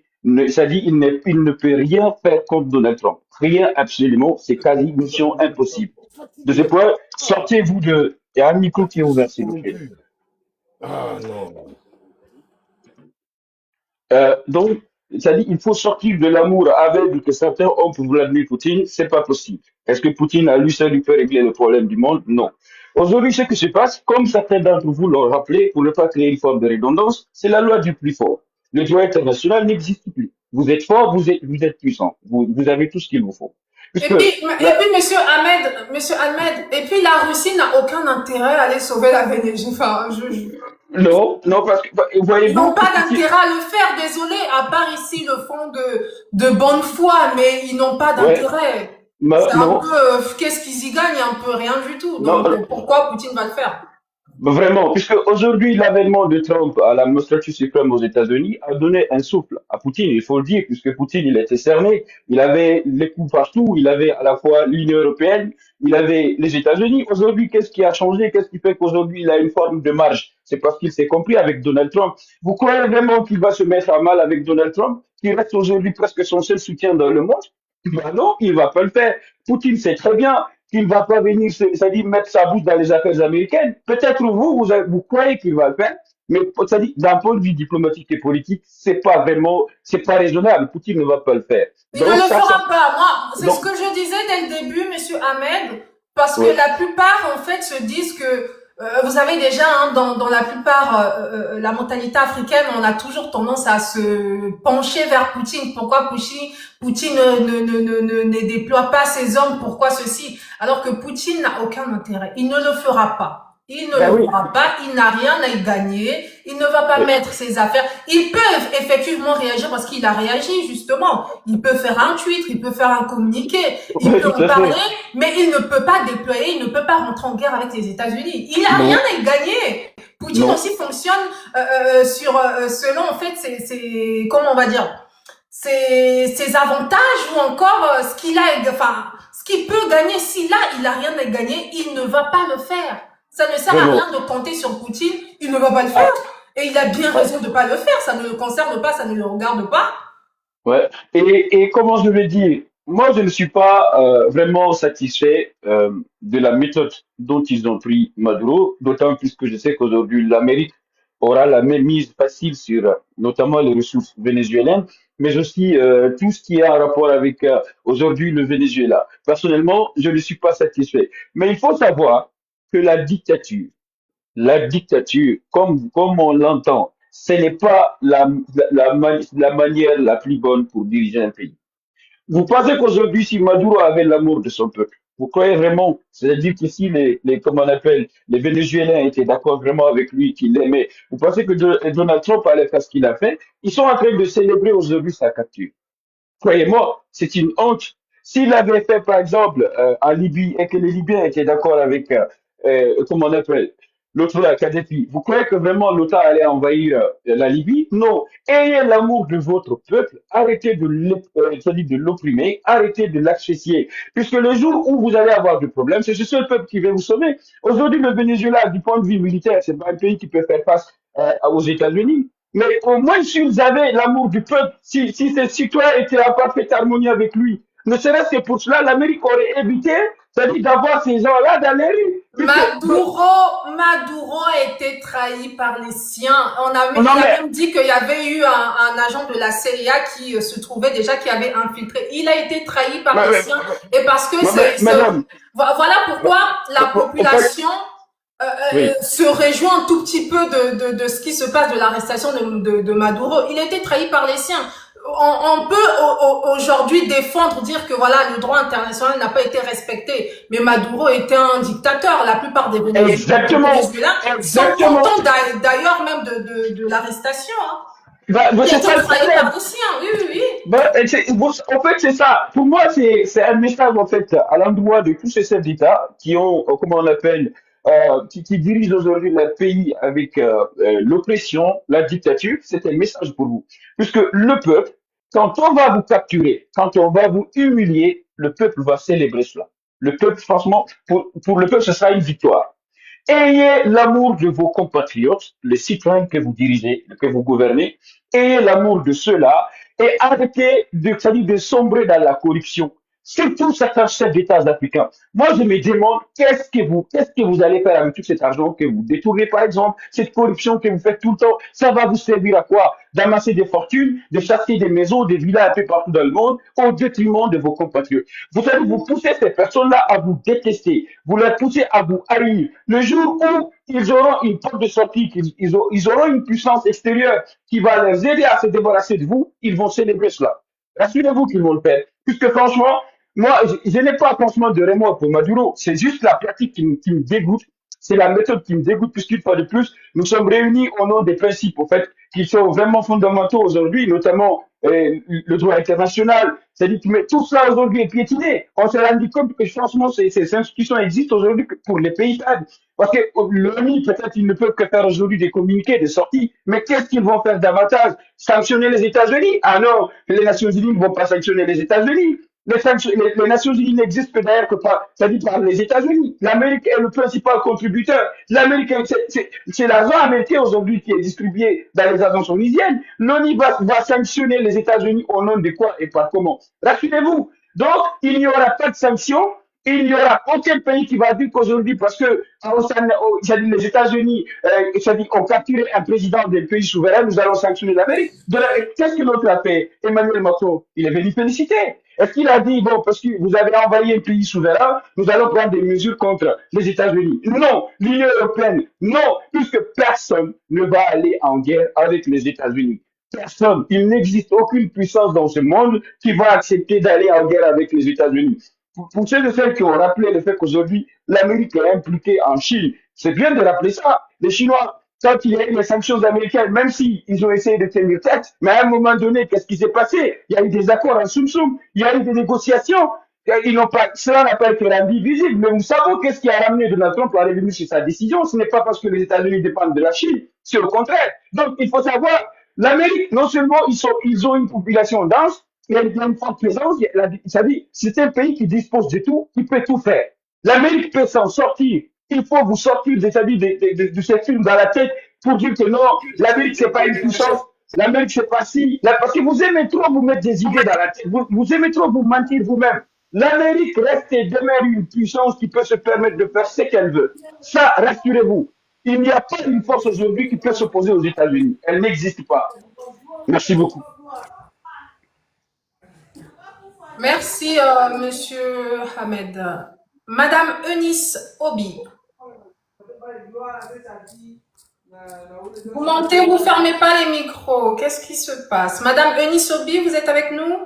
ça dit, il ne peut rien faire contre Donald Trump. Rien absolument. C'est quasi mission impossible. De ce point, sortez-vous de... Il y a un micro qui est ouvert, s'il vous plaît. Ah non. Donc, ça dit, il faut sortir de l'amour aveugle que certains ont pour Vladimir Poutine. C'est pas possible. Est-ce que Poutine, à lui seul, il peut régler le problème du monde? Non. Aujourd'hui, ce qui se passe, comme certains d'entre vous l'ont rappelé, pour ne pas créer une forme de redondance, c'est la loi du plus fort. Le droit international n'existe plus. Vous êtes fort, vous êtes puissant. Vous avez tout ce qu'il vous faut. Et puis, monsieur Ahmed, et puis la Russie n'a aucun intérêt à aller sauver la Venezuela. Enfin, Non, non, parce que, ils voyez-vous, n'ont pas d'intérêt à le faire, désolé, à part ici le fond de bonne foi, mais ils n'ont pas ouais, d'intérêt. C'est un non, peu, qu'est-ce qu'ils y gagnent? Un peu rien du tout. non, Donc, pourquoi Poutine va le faire? vraiment, puisque aujourd'hui, l'avènement de Trump à la magistrature suprême aux États-Unis a donné un souffle à Poutine, il faut le dire, puisque Poutine, il était cerné, il avait les coups partout, il avait à la fois l'Union européenne, il avait les États-Unis. Aujourd'hui, qu'est-ce qui a changé? Qu'est-ce qui fait qu'aujourd'hui, il a une forme de marge? C'est parce qu'il s'est compris avec Donald Trump. Vous croyez vraiment qu'il va se mettre à mal avec Donald Trump, qui reste aujourd'hui presque son seul soutien dans le monde? Ben non, il va pas le faire. Poutine sait très bien qu'il va pas venir, c'est-à-dire mettre sa bouche dans les affaires américaines. Peut-être vous croyez qu'il va le faire, mais c'est-à-dire d'un point de vue diplomatique et politique, c'est pas raisonnable. Poutine ne va pas le faire. Il ne Donc le ça, fera pas. Moi, c'est donc, ce que je disais dès le début, monsieur Ahmed, parce que ouais, la plupart, en fait, se disent que, vous savez déjà, hein, dans la plupart, la mentalité africaine, on a toujours tendance à se pencher vers Poutine. Pourquoi Poutine ne déploie pas ses hommes? Pourquoi ceci? Alors que Poutine n'a aucun intérêt. Il ne le fera pas. Il ne ben le oui, fera pas, il n'a rien à y gagner, il ne va pas ouais, mettre ses affaires. Ils peuvent effectivement réagir parce qu'il a réagi justement. Il peut faire un tweet, il peut faire un communiqué, il ouais, peut tout en à parler, fait. mais il ne peut pas déployer, il ne peut pas rentrer en guerre avec les États-Unis. Il a rien Non, à y gagner. Poutine non, aussi fonctionne sur selon en fait c'est comment on va dire ses avantages ou encore ce qu'il a, enfin ce qu'il peut gagner. Il a rien à gagner, il ne va pas le faire. Ça ne sert à vraiment. rien de compter sur Poutine, il ne va pas le Ah, faire. Et il a bien ouais. raison de pas le faire, ça ne le concerne pas, ça ne le regarde pas. Ouais. Et comment je vais dire, moi je ne suis pas vraiment satisfait de la méthode dont ils ont pris Maduro, d'autant plus que je sais qu'aujourd'hui l'Amérique aura la même mise facile sur notamment les ressources vénézuéliennes, mais aussi tout ce qui a un rapport avec aujourd'hui le Venezuela. Personnellement, je ne suis pas satisfait. Mais il faut savoir que la dictature, comme on l'entend, ce n'est pas la manière la plus bonne pour diriger un pays. Vous pensez qu'aujourd'hui, si Maduro avait l'amour de son peuple, Vous croyez vraiment, c'est-à-dire que si comment on appelle, les Vénézuéliens étaient d'accord vraiment avec lui, qu'ils l'aimaient, vous pensez que Donald Trump allait faire ce qu'il a fait? Ils sont en train de célébrer aujourd'hui sa capture. Croyez-moi, c'est une honte. S'il avait fait, par exemple, en Libye et que les Libyens étaient d'accord avec, comment on appelle, l'autre là, Kadhafi, vous croyez que vraiment l'OTAN allait envahir la Libye? Non. Ayez l'amour de votre peuple, arrêtez c'est-à-dire de l'opprimer, arrêtez de l'asphyxier. Puisque le jour où vous allez avoir des problèmes, c'est ce seul peuple qui va vous sauver. Aujourd'hui, le Venezuela, du point de vue militaire, c'est pas un pays qui peut faire face aux États-Unis. Mais au moins, s'ils avaient l'amour du peuple, si ces citoyens étaient en parfaite harmonie avec lui, ne serait-ce que pour cela, l'Amérique aurait évité, c'est-à-dire d'avoir ces gens-là dans les rues. Maduro a été trahi par les siens. Il Non, a mais, même dit qu'il y avait eu un agent de la CIA qui se trouvait déjà, qui avait infiltré. Il a été trahi par les siens. Et parce que madame, voilà pourquoi la en fait, population oui. se réjouit un tout petit peu de ce qui se passe, de l'arrestation de Maduro. Il a été trahi par les siens. On peut aujourd'hui défendre, dire que voilà, le droit international n'a pas été respecté. Mais Maduro était un dictateur. La plupart des Exactement, Vénézuéliens sont exactement. contents d'ailleurs même de l'arrestation. Hein. Bah, Il a c'est été ça le trahi problème. par les siens, oui, oui, oui. Bah, en fait, c'est ça. Pour moi, c'est un message, en fait, à l'endroit de tous ces chefs d'État qui ont, comment on appelle, qui dirigent aujourd'hui leur pays avec l'oppression, la dictature. C'est un message pour vous. Puisque le peuple, quand on va vous capturer, quand on va vous humilier, le peuple va célébrer cela. Le peuple, franchement, pour le peuple, ce sera une victoire. Ayez l'amour de vos compatriotes, les citoyens que vous dirigez, que vous gouvernez. Ayez l'amour de ceux-là et arrêtez c'est-à-dire de sombrer dans la corruption. Surtout certains chefs d'État africains. Moi, je me demande qu'est-ce que vous allez faire avec tout cet argent que vous détournez, par exemple, cette corruption que vous faites tout le temps. Ça va vous servir à quoi? D'amasser des fortunes, de chasser des maisons, des villas un peu partout dans le monde, au détriment de vos compatriotes. Vous savez, vous poussez ces personnes-là à vous détester. Vous les poussez à vous haïr. Le jour où ils auront une porte de sortie, ils auront une puissance extérieure qui va les aider à se débarrasser de vous, ils vont célébrer cela. Rassurez-vous qu'ils vont le faire. Puisque franchement, moi, je n'ai pas franchement de remords pour Maduro. C'est juste la pratique qui me dégoûte. C'est la méthode qui me dégoûte, puisqu'une fois de plus, nous sommes réunis au nom des principes, en fait, qui sont vraiment fondamentaux aujourd'hui, notamment le droit international. C'est-à-dire que tout cela aujourd'hui est piétiné. On s'est rendu compte que franchement, ces institutions existent aujourd'hui que pour les pays faibles. Parce que l'ONU, peut-être, ils ne peuvent que faire aujourd'hui des communiqués, des sorties. Mais qu'est-ce qu'ils vont faire davantage? Sanctionner les États-Unis? Ah non, les Nations Unies ne vont pas sanctionner les États-Unis. Les Nations Unies n'existent que d'ailleurs que par, c'est-à-dire par les États-Unis. L'Amérique est le principal contributeur. L'Amérique, c'est l'argent américain aujourd'hui qui est distribué dans les agences onisiennes. L'ONU va sanctionner les États-Unis au nom de quoi et par comment? Rassurez-vous. Donc, il n'y aura pas de sanctions. Il n'y aura aucun pays qui va dire qu'aujourd'hui, parce que les États-Unis ont capturé un président d'un pays souverain, nous allons sanctionner l'Amérique. Qu'est-ce que l'autre a fait? Emmanuel Macron, il est venu féliciter. Est-ce qu'il a dit, bon, parce que vous avez envahi un pays souverain, nous allons prendre des mesures contre les États-Unis? Non, l'Union européenne, non, puisque personne ne va aller en guerre avec les États-Unis. Personne. Il n'existe aucune puissance dans ce monde qui va accepter d'aller en guerre avec les États-Unis. Pour ceux de celles qui ont rappelé le fait qu'aujourd'hui, l'Amérique est impliquée en Chine, c'est bien de rappeler ça. Les Chinois, quand il y a eu les sanctions américaines, même s'ils ont essayé de tenir tête, mais à un moment donné, qu'est-ce qui s'est passé? Il y a eu des accords en soum-soum, il y a eu des négociations. Cela n'a pas été rendu visible, mais vous savez qu'est-ce qui a ramené Donald Trump à revenir sur sa décision? Ce n'est pas parce que les États-Unis dépendent de la Chine, c'est au contraire. Donc, il faut savoir, l'Amérique, non seulement ils ont une population dense, il y a une forte présence, c'est un pays qui dispose de tout, qui peut tout faire. L'Amérique peut s'en sortir. Il faut vous sortir de ces films dans la tête pour dire que non, l'Amérique c'est pas une puissance, l'Amérique c'est pas si, parce que vous aimez trop vous mettre des idées dans la tête, vous aimez trop vous mentir vous-même. L'Amérique reste et demeure une puissance qui peut se permettre de faire ce qu'elle veut. Ça, rassurez-vous, il n'y a pas une force aujourd'hui qui peut s'opposer aux États-Unis. Elle n'existe pas. Merci beaucoup. Merci, monsieur Ahmed. Madame Eunice Obi. Vous montez, vous fermez pas les micros. Qu'est-ce qui se passe? Madame Eunice Obi, vous êtes avec nous?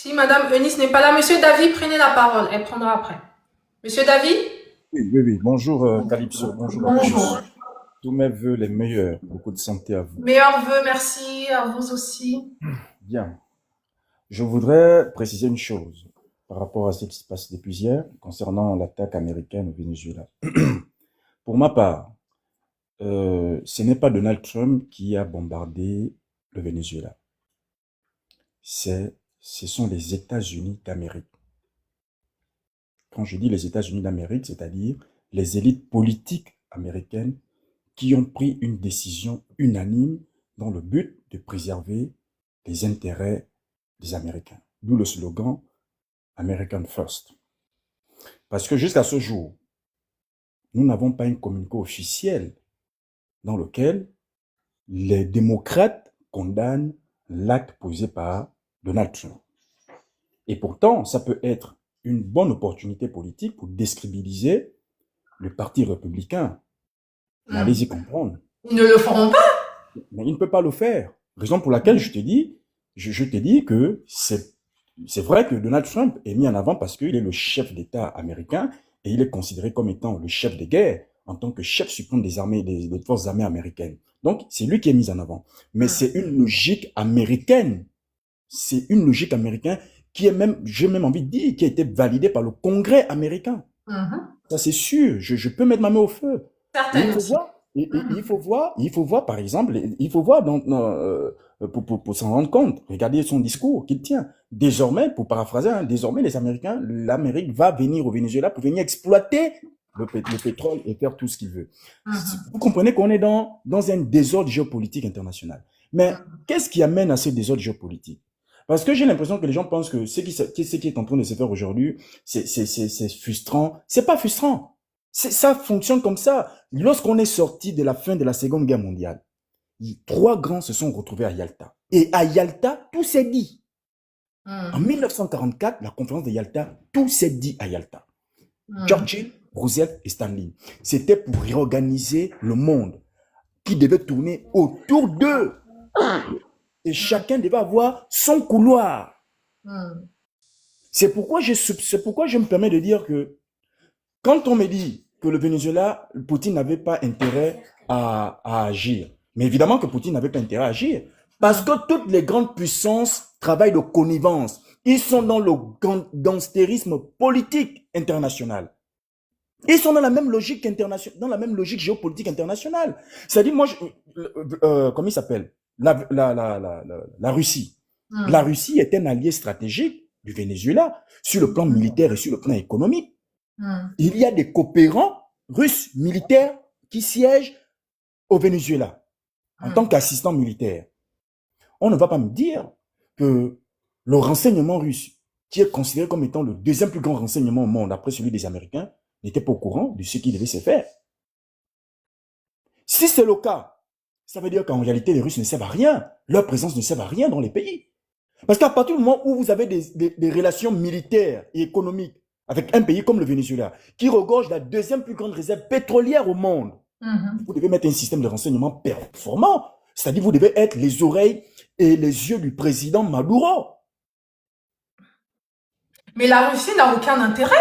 Si Madame Eunice n'est pas là, Monsieur David, prenez la parole. Elle prendra après. Monsieur David? Oui. Bonjour Calypso, bonjour à tous. Bonjour. Tous mes voeux les meilleurs. Beaucoup de santé à vous. Meilleurs vœux, merci. À vous aussi. Bien. Je voudrais préciser une chose par rapport à ce qui se passe depuis hier concernant l'attaque américaine au Venezuela. Pour ma part, ce n'est pas Donald Trump qui a bombardé le Venezuela. Ce sont les États-Unis d'Amérique. Quand je dis les États-Unis d'Amérique, c'est-à-dire les élites politiques américaines qui ont pris une décision unanime dans le but de préserver les intérêts des Américains. D'où le slogan American First. Parce que jusqu'à ce jour, nous n'avons pas un communiqué officiel dans lequel les démocrates condamnent l'acte posé par Donald Trump. Et pourtant, ça peut être une bonne opportunité politique pour décrédibiliser le Parti républicain. Mais allez-y comprendre. Ils ne le feront pas. Mais il ne peut pas le faire. Raison pour laquelle je te dis que c'est vrai que Donald Trump est mis en avant parce qu'il est le chef d'État américain et il est considéré comme étant le chef de guerre en tant que chef suprême des armées, des forces armées américaines. Donc, c'est lui qui est mis en avant. Mais c'est une logique américaine. C'est une logique américaine qui est même, j'ai même envie de dire, qui a été validée par le Congrès américain. Ça, c'est sûr. Je peux mettre ma main au feu. Il faut voir, par exemple, pour s'en rendre compte, regardez son discours qu'il tient. Désormais, pour paraphraser, désormais, les Américains, l'Amérique va venir au Venezuela pour venir exploiter le pétrole et faire tout ce qu'il veut. Vous comprenez qu'on est dans un désordre géopolitique international. Mais qu'est-ce qui amène à ce désordre géopolitique? Parce que j'ai l'impression que les gens pensent que ce qui est en train de se faire aujourd'hui, c'est frustrant. C'est pas frustrant. Ça fonctionne comme ça. Lorsqu'on est sorti de la fin de la Seconde Guerre mondiale, 3 grands se sont retrouvés à Yalta. Et à Yalta, tout s'est dit. En 1944, la conférence de Yalta, tout s'est dit à Yalta. Churchill, Roosevelt et Stanley. C'était pour réorganiser le monde qui devait tourner autour d'eux. Et chacun devait avoir son couloir. C'est pourquoi je me permets de dire que quand on me dit que le Venezuela, Poutine n'avait pas intérêt à agir, mais évidemment que Poutine n'avait pas intérêt à agir, parce que toutes les grandes puissances travaillent de connivence. Ils sont dans le gangstérisme politique international. Ils sont dans la même logique internationale, dans la même logique géopolitique internationale. C'est-à-dire, moi, comment il s'appelle? La Russie. La Russie est un allié stratégique du Venezuela sur le plan militaire et sur le plan économique. Il y a des coopérants russes militaires qui siègent au Venezuela en tant qu'assistants militaires. On ne va pas me dire que le renseignement russe, qui est considéré comme étant le 2e plus grand renseignement au monde après celui des Américains, n'était pas au courant de ce qui devait se faire. Si c'est le cas, ça veut dire qu'en réalité, les Russes ne servent à rien. Leur présence ne sert à rien dans les pays. Parce qu'à partir du moment où vous avez des relations militaires et économiques avec un pays comme le Venezuela, qui regorge la 2e plus grande réserve pétrolière au monde, vous devez mettre un système de renseignement performant. C'est-à-dire vous devez être les oreilles et les yeux du président Maduro. Mais la Russie n'a aucun intérêt.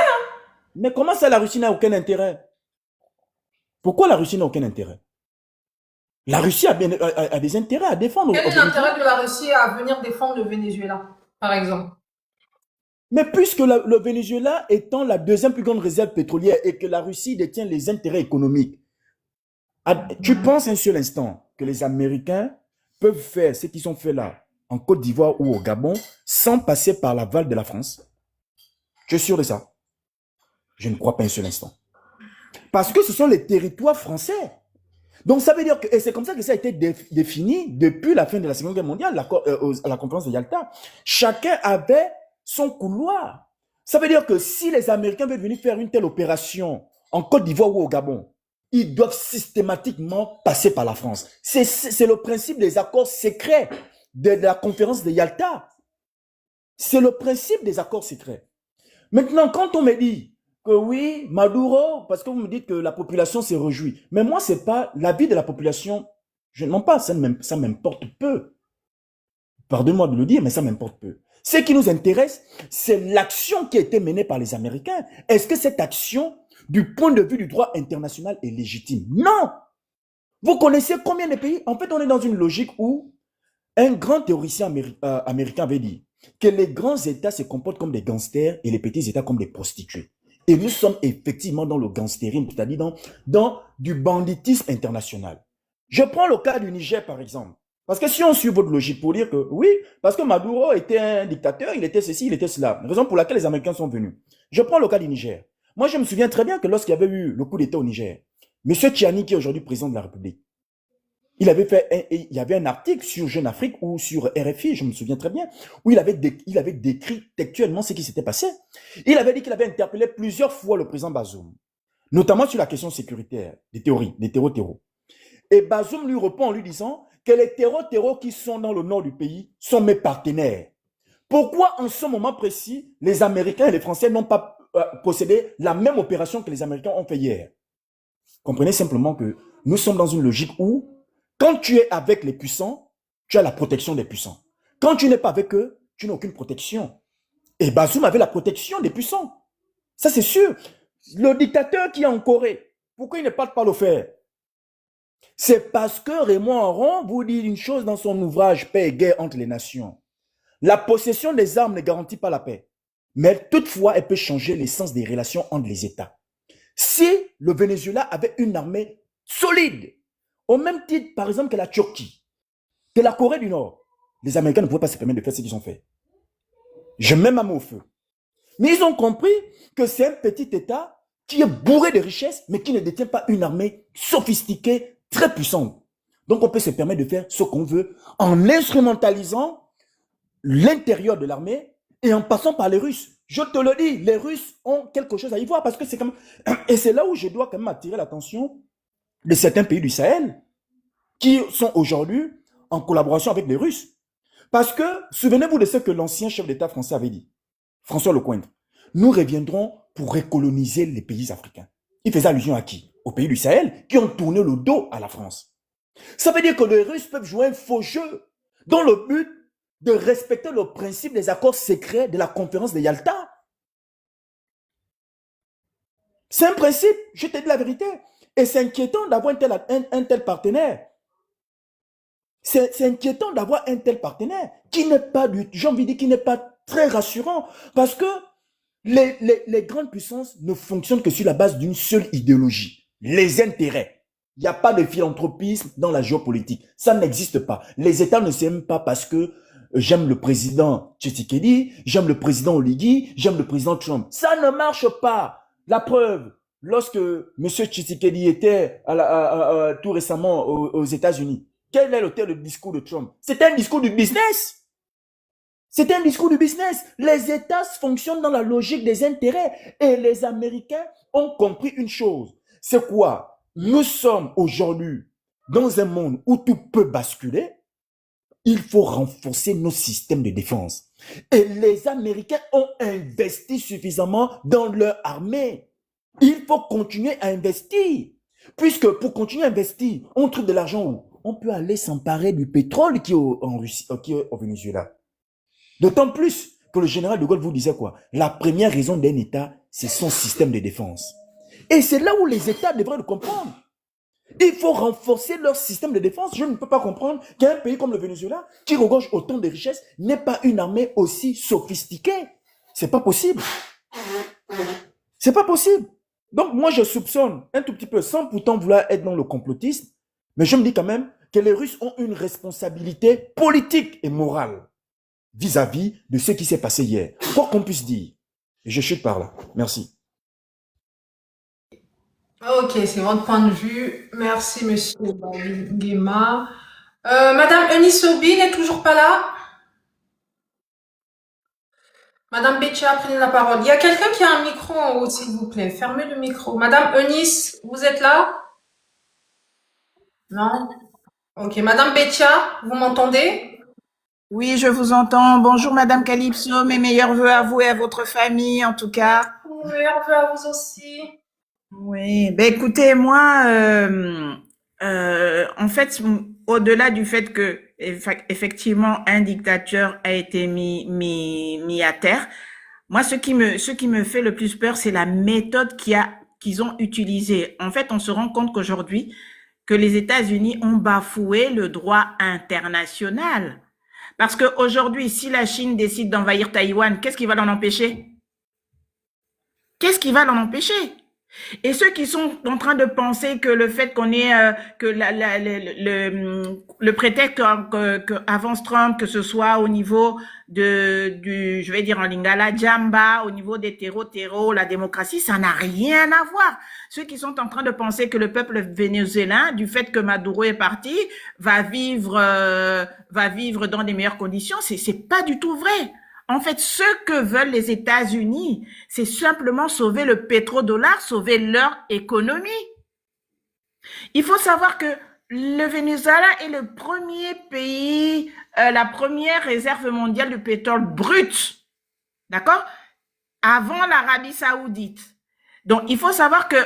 Mais comment ça, la Russie n'a aucun intérêt? Pourquoi la Russie n'a aucun intérêt? La Russie a des intérêts à défendre. Quel est l'intérêt de la Russie à venir défendre le Venezuela, par exemple? Mais puisque le Venezuela étant la 2e plus grande réserve pétrolière et que la Russie détient les intérêts économiques, tu penses un seul instant que les Américains peuvent faire ce qu'ils ont fait là, en Côte d'Ivoire ou au Gabon, sans passer par l'aval de la France? Je suis sûr de ça. Je ne crois pas un seul instant. Parce que ce sont les territoires français. Donc ça veut dire que, et c'est comme ça que ça a été défini depuis la fin de la Seconde Guerre mondiale, à la conférence de Yalta. Chacun avait son couloir. Ça veut dire que si les Américains veulent venir faire une telle opération en Côte d'Ivoire ou au Gabon, ils doivent systématiquement passer par la France. C'est le principe des accords secrets de la conférence de Yalta. C'est le principe des accords secrets. Maintenant, quand on me dit que oui, Maduro, parce que vous me dites que la population s'est réjouie, mais moi, c'est pas l'avis de la population, je ne mens pas, ça m'importe peu. Pardonnez-moi de le dire, mais ça m'importe peu. Ce qui nous intéresse, c'est l'action qui a été menée par les Américains. Est-ce que cette action, du point de vue du droit international, est légitime? Non. Vous connaissez combien de pays? En fait, on est dans une logique où un grand théoricien américain avait dit que les grands États se comportent comme des gangsters et les petits États comme des prostituées. Et nous sommes effectivement dans le gangstérisme, c'est-à-dire dans du banditisme international. Je prends le cas du Niger, par exemple. Parce que si on suit votre logique pour dire que oui, parce que Maduro était un dictateur, il était ceci, il était cela. Raison pour laquelle les Américains sont venus. Je prends le cas du Niger. Moi, je me souviens très bien que lorsqu'il y avait eu le coup d'État au Niger, M. Tchiani, qui est aujourd'hui président de la République, il y avait un article sur Jeune Afrique ou sur RFI, je me souviens très bien, où il avait décrit textuellement ce qui s'était passé. Il avait dit qu'il avait interpellé plusieurs fois le président Bazoum, notamment sur la question sécuritaire, des théories, des terreaux. Et Bazoum lui répond en lui disant que les terreaux qui sont dans le nord du pays sont mes partenaires. Pourquoi en ce moment précis, les Américains et les Français n'ont pas procédé la même opération que les Américains ont fait hier? Comprenez simplement que nous sommes dans une logique où quand tu es avec les puissants, tu as la protection des puissants. Quand tu n'es pas avec eux, tu n'as aucune protection. Et Bazoum avait la protection des puissants. Ça, c'est sûr. Le dictateur qui est en Corée, pourquoi il ne parle pas le faire? C'est parce que Raymond Aron vous dit une chose dans son ouvrage Paix et guerre entre les nations. La possession des armes ne garantit pas la paix. Mais toutefois, elle peut changer l'essence des relations entre les États. Si le Venezuela avait une armée solide, au même titre, par exemple, que la Turquie, que la Corée du Nord, les Américains ne pouvaient pas se permettre de faire ce qu'ils ont fait. Je mets ma main au feu. Mais ils ont compris que c'est un petit État qui est bourré de richesses, mais qui ne détient pas une armée sophistiquée, très puissante. Donc on peut se permettre de faire ce qu'on veut en instrumentalisant l'intérieur de l'armée et en passant par les Russes. Je te le dis, les Russes ont quelque chose à y voir parce que c'est comme... Et c'est là où je dois quand même attirer l'attention de certains pays du Sahel qui sont aujourd'hui en collaboration avec les Russes. Parce que, souvenez-vous de ce que l'ancien chef d'État français avait dit, François Lecointre. Nous reviendrons pour recoloniser les pays africains. Il faisait allusion à qui? Aux pays du Sahel qui ont tourné le dos à la France. Ça veut dire que les Russes peuvent jouer un faux jeu dans le but de respecter le principe des accords secrets de la conférence de Yalta. C'est un principe, je te dis la vérité. Et c'est inquiétant d'avoir un tel partenaire. C'est inquiétant d'avoir un tel partenaire qui n'est pas, j'ai envie de dire, qui n'est pas très rassurant. Parce que les grandes puissances ne fonctionnent que sur la base d'une seule idéologie, les intérêts. Il n'y a pas de philanthropisme dans la géopolitique. Ça n'existe pas. Les États ne s'aiment pas parce que j'aime le président Tshisekedi, j'aime le président Oligui, j'aime le président Trump. Ça ne marche pas. La preuve, lorsque M. Tshisekedi était tout récemment aux États-Unis, quel est le discours de Trump? C'était un discours du business. C'était un discours du business. Les États fonctionnent dans la logique des intérêts. Et les Américains ont compris une chose. C'est quoi? Nous sommes aujourd'hui dans un monde où tout peut basculer. Il faut renforcer nos systèmes de défense. Et les Américains ont investi suffisamment dans leur armée. Il faut continuer à investir. Puisque pour continuer à investir, on trouve de l'argent où? On peut aller s'emparer du pétrole qui est en Russie, qui est au Venezuela. D'autant plus que le général de Gaulle vous disait quoi? La première raison d'un État, c'est son système de défense. Et c'est là où les États devraient le comprendre. Il faut renforcer leur système de défense. Je ne peux pas comprendre qu'un pays comme le Venezuela, qui regorge autant de richesses, n'ait pas une armée aussi sophistiquée. C'est pas possible. C'est pas possible. Donc moi je soupçonne un tout petit peu, sans pourtant vouloir être dans le complotisme, mais je me dis quand même que les Russes ont une responsabilité politique et morale vis-à-vis de ce qui s'est passé hier. Quoi qu'on puisse dire. Et je chute par là. Merci. Ok, c'est votre point de vue. Merci, monsieur Guéma. Madame Eunice Obi n'est toujours pas là. Madame Betcha, prenez la parole. Il y a quelqu'un qui a un micro en haut, s'il vous plaît. Fermez le micro. Madame Eunice, vous êtes là? Non? Ok, Madame Betcha, vous m'entendez? Oui, je vous entends. Bonjour, Madame Calypso. Mes meilleurs vœux à vous et à votre famille, en tout cas. Meilleurs vœux à vous aussi. Oui, ben écoutez, moi, en fait, au-delà du fait que effectivement un dictateur a été mis à terre. Moi, ce qui me fait le plus peur, c'est la méthode qu'ils ont utilisée. En fait, on se rend compte qu'aujourd'hui, que les États-Unis ont bafoué le droit international. Parce qu'aujourd'hui, si la Chine décide d'envahir Taïwan, qu'est-ce qui va l'en empêcher? Qu'est-ce qui va l'en empêcher? Et ceux qui sont en train de penser que le fait qu'on ait que le prétexte que avance Trump, que ce soit au niveau je vais dire en lingala, Jamba, au niveau des terreaux, la démocratie, ça n'a rien à voir. Ceux qui sont en train de penser que le peuple vénézuélien, du fait que Maduro est parti, va vivre dans des meilleures conditions, c'est pas du tout vrai. En fait, ce que veulent les États-Unis, c'est simplement sauver le pétrodollar, sauver leur économie. Il faut savoir que le Venezuela est le premier pays, la première réserve mondiale de pétrole brut, d'accord? Avant l'Arabie Saoudite. Donc, il faut savoir que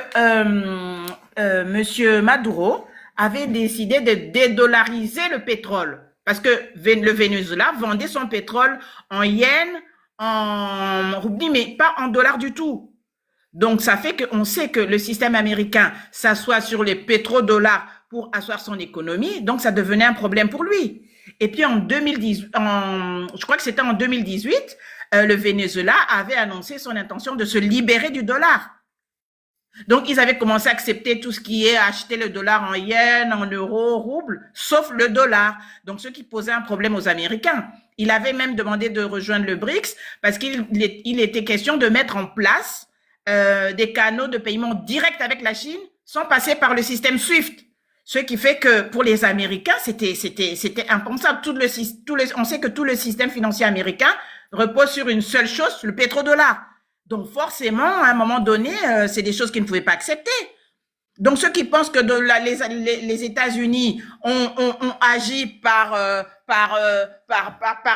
Monsieur Maduro avait décidé de dédollariser le pétrole. Parce que le Venezuela vendait son pétrole en yens, en roubles, mais pas en dollars du tout. Donc, ça fait qu'on sait que le système américain s'assoit sur les pétrodollars pour asseoir son économie. Donc, ça devenait un problème pour lui. Et puis, je crois que c'était en 2018, le Venezuela avait annoncé son intention de se libérer du dollar. Donc, ils avaient commencé à accepter tout ce qui est acheter le dollar en yens, en euros, roubles, sauf le dollar. Donc, ce qui posait un problème aux Américains. Il avait même demandé de rejoindre le BRICS parce qu'il était question de mettre en place des canaux de paiement direct avec la Chine sans passer par le système SWIFT. Ce qui fait que pour les Américains, c'était impensable. On sait que tout le système financier américain repose sur une seule chose, le pétrodollar. Donc, forcément, à un moment donné, c'est des choses qu'ils ne pouvaient pas accepter. Donc, ceux qui pensent que les États-Unis ont agi par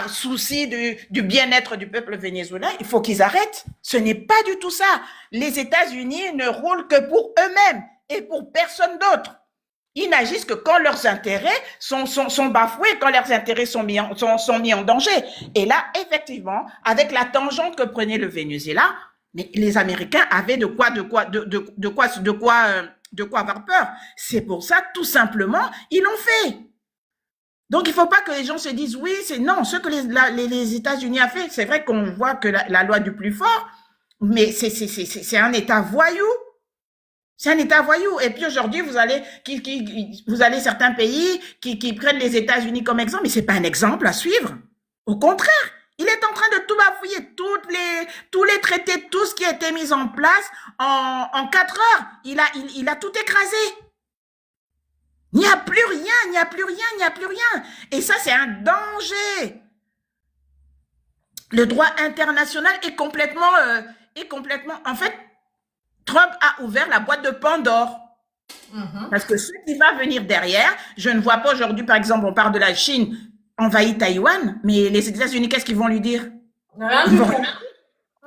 souci du bien-être du peuple vénézuélien, il faut qu'ils arrêtent. Ce n'est pas du tout ça. Les États-Unis ne roulent que pour eux-mêmes et pour personne d'autre. Ils n'agissent que quand leurs intérêts sont bafoués, quand leurs intérêts sont mis en danger. Et là, effectivement, avec la tangente que prenait le Venezuela, mais les Américains avaient de quoi avoir peur. C'est pour ça, tout simplement, ils l'ont fait. Donc, il ne faut pas que les gens se disent, oui, non, ce que les États-Unis ont fait, c'est vrai qu'on voit que la loi du plus fort, mais c'est un État voyou. C'est un État voyou. Et puis aujourd'hui, vous avez certains pays qui prennent les États-Unis comme exemple, mais c'est pas un exemple à suivre. Au contraire, il est en train de tout bafouiller, tous les traités, tout ce qui a été mis en place en 4 heures. Il a tout écrasé. Il n'y a plus rien. Et ça, c'est un danger. Le droit international est complètement, en fait, Trump a ouvert la boîte de Pandore. Parce que ce qui va venir derrière, je ne vois pas aujourd'hui, par exemple, on parle de la Chine envahit Taïwan, mais les États-Unis, qu'est-ce qu'ils vont lui dire? Rien du tout.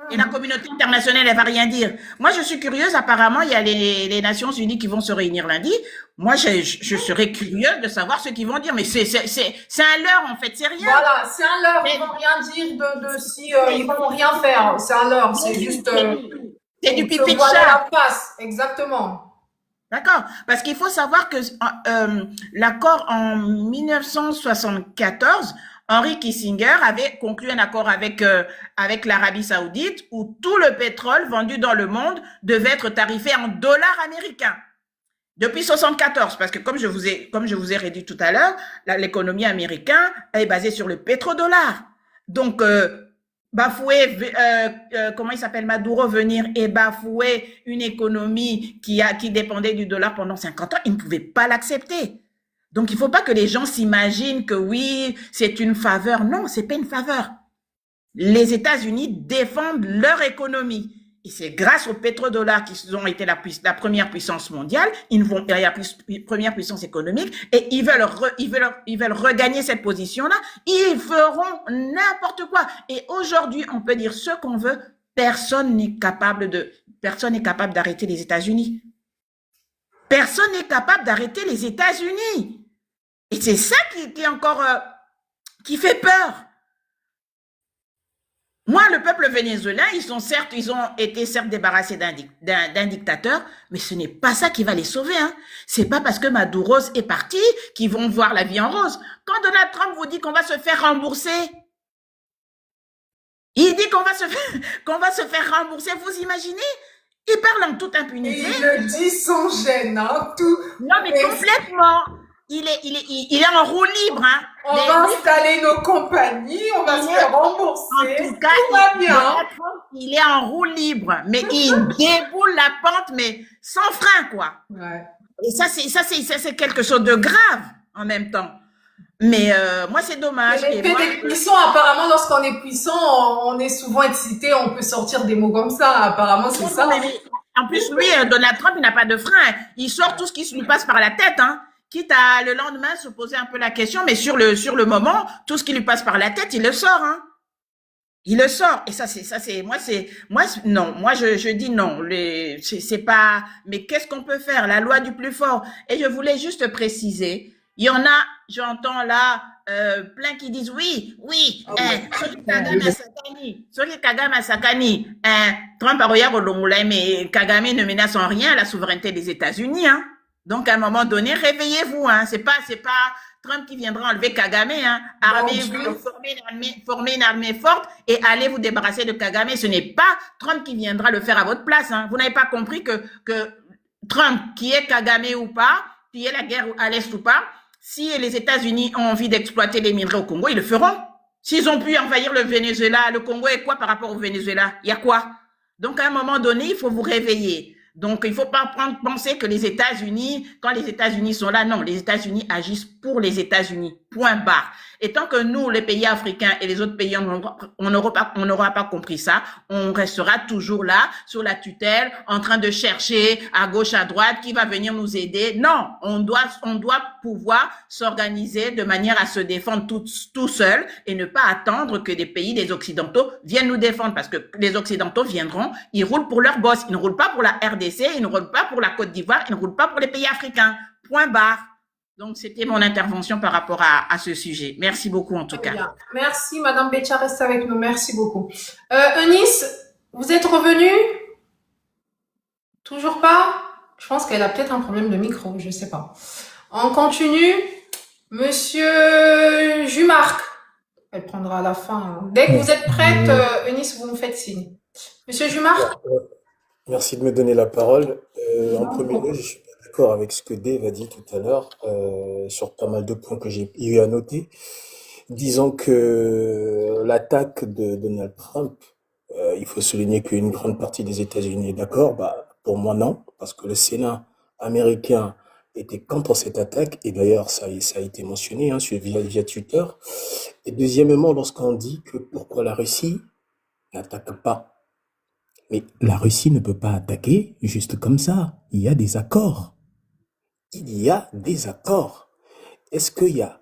Et la communauté internationale, elle va rien dire. Moi, je suis curieuse. Apparemment, il y a les Nations Unies qui vont se réunir lundi. Moi, je serais curieuse de savoir ce qu'ils vont dire. Mais c'est un leurre, en fait. C'est rien. Voilà, c'est un leurre. Ils vont rien dire ils vont rien faire. C'est un leurre. C'est juste. C'est du pipi de voilà chat. la face. Exactement. D'accord. Parce qu'il faut savoir que l'accord en 1974, Henry Kissinger avait conclu un accord avec l'Arabie Saoudite où tout le pétrole vendu dans le monde devait être tarifé en dollars américains. Depuis 74, parce que comme je vous ai redit tout à l'heure, l'économie américaine est basée sur le pétrodollar. Donc bafouer, comment il s'appelle, Maduro, venir et bafouer une économie qui dépendait du dollar pendant 50 ans, il ne pouvait pas l'accepter. Donc, il ne faut pas que les gens s'imaginent que oui, c'est une faveur. Non, c'est pas une faveur. Les États-Unis défendent leur économie. Et c'est grâce au pétrodollar qu'ils ont été la première puissance mondiale, la première puissance économique, et ils veulent regagner cette position-là. Ils feront n'importe quoi. Et aujourd'hui, on peut dire ce qu'on veut, personne n'est capable d'arrêter les États-Unis. Personne n'est capable d'arrêter les États-Unis. Et c'est ça qui est encore, qui fait peur. Moi, le peuple vénézuélien, ils ont été certes débarrassés d'un dictateur, mais ce n'est pas ça qui va les sauver, hein. C'est pas parce que Maduro est parti qu'ils vont voir la vie en rose. Quand Donald Trump vous dit qu'on va se faire rembourser, il dit qu'on va se faire rembourser, vous imaginez? Il parle en toute impunité. Il le dit sans gêne, hein, tout. Non, mais complètement. Il est en roue libre, hein. On va installer nos compagnies, on va se faire rembourser. En tout cas, tout va bien. Il est en roue libre, mais il déboule la pente, mais sans frein, quoi. Ouais. Et ça, c'est quelque chose de grave en même temps. Mais moi, c'est dommage. L'effet des puissants, apparemment, lorsqu'on est puissant, on est souvent excité, on peut sortir des mots comme ça. Apparemment, c'est ça. En plus, lui, Donald Trump, il n'a pas de frein. Il sort tout ce qui lui passe par la tête, hein. Quitte à le lendemain se poser un peu la question, mais sur le moment, tout ce qui lui passe par la tête, il le sort, hein. Il le sort. Et moi, je dis non. C'est pas, mais qu'est-ce qu'on peut faire? La loi du plus fort. Et je voulais juste préciser, il y en a, j'entends là, plein qui disent oui, Kagame Sakani, Trump a regardé au Longola, mais Kagame ne menace en rien la souveraineté des États-Unis, hein. Donc, à un moment donné, réveillez-vous, hein. C'est pas Trump qui viendra enlever Kagame, hein. Armez-vous, formez une armée forte et allez vous débarrasser de Kagame. Ce n'est pas Trump qui viendra le faire à votre place, hein. Vous n'avez pas compris que Trump, qui est Kagame ou pas, qui est la guerre à l'Est ou pas, si les États-Unis ont envie d'exploiter les minerais au Congo, ils le feront. S'ils ont pu envahir le Venezuela, le Congo est quoi par rapport au Venezuela? Il y a quoi? Donc, à un moment donné, il faut vous réveiller. Donc, il ne faut pas penser que les États-Unis, quand les États-Unis sont là, non, les États-Unis agissent pour les États-Unis, point barre. Et tant que nous, les pays africains et les autres pays, on n'aura pas compris ça, on restera toujours là, sur la tutelle, en train de chercher à gauche, à droite, qui va venir nous aider. Non, on doit pouvoir s'organiser de manière à se défendre tout seul et ne pas attendre que des pays, des Occidentaux, viennent nous défendre, parce que les Occidentaux viendront, ils roulent pour leur boss, ils ne roulent pas pour la RDC, ils ne roulent pas pour la Côte d'Ivoire, ils ne roulent pas pour les pays africains. Point barre. Donc, c'était mon intervention par rapport à ce sujet. Merci beaucoup, en tout cas. Bien. Merci, Madame Betcha, reste avec nous. Merci beaucoup. Eunice, vous êtes revenue? Toujours pas? Je pense qu'elle a peut-être un problème de micro, je sais pas. On continue. Monsieur Jumarc. Elle prendra à la fin. Dès que vous êtes prête, Eunice, vous me faites signe. Monsieur Jumarc? Merci de me donner la parole. En premier lieu, je suis pas d'accord avec ce que Dave a dit tout à l'heure sur pas mal de points que j'ai eu à noter. Disons que l'attaque de Donald Trump, il faut souligner qu'une grande partie des États-Unis est d'accord. Bah, pour moi, non, parce que le Sénat américain était contre cette attaque, et d'ailleurs, ça a été mentionné via Twitter. Et deuxièmement, lorsqu'on dit que pourquoi la Russie n'attaque pas. Mais la Russie ne peut pas attaquer juste comme ça. Il y a des accords. Il y a des accords. Est-ce qu'il y a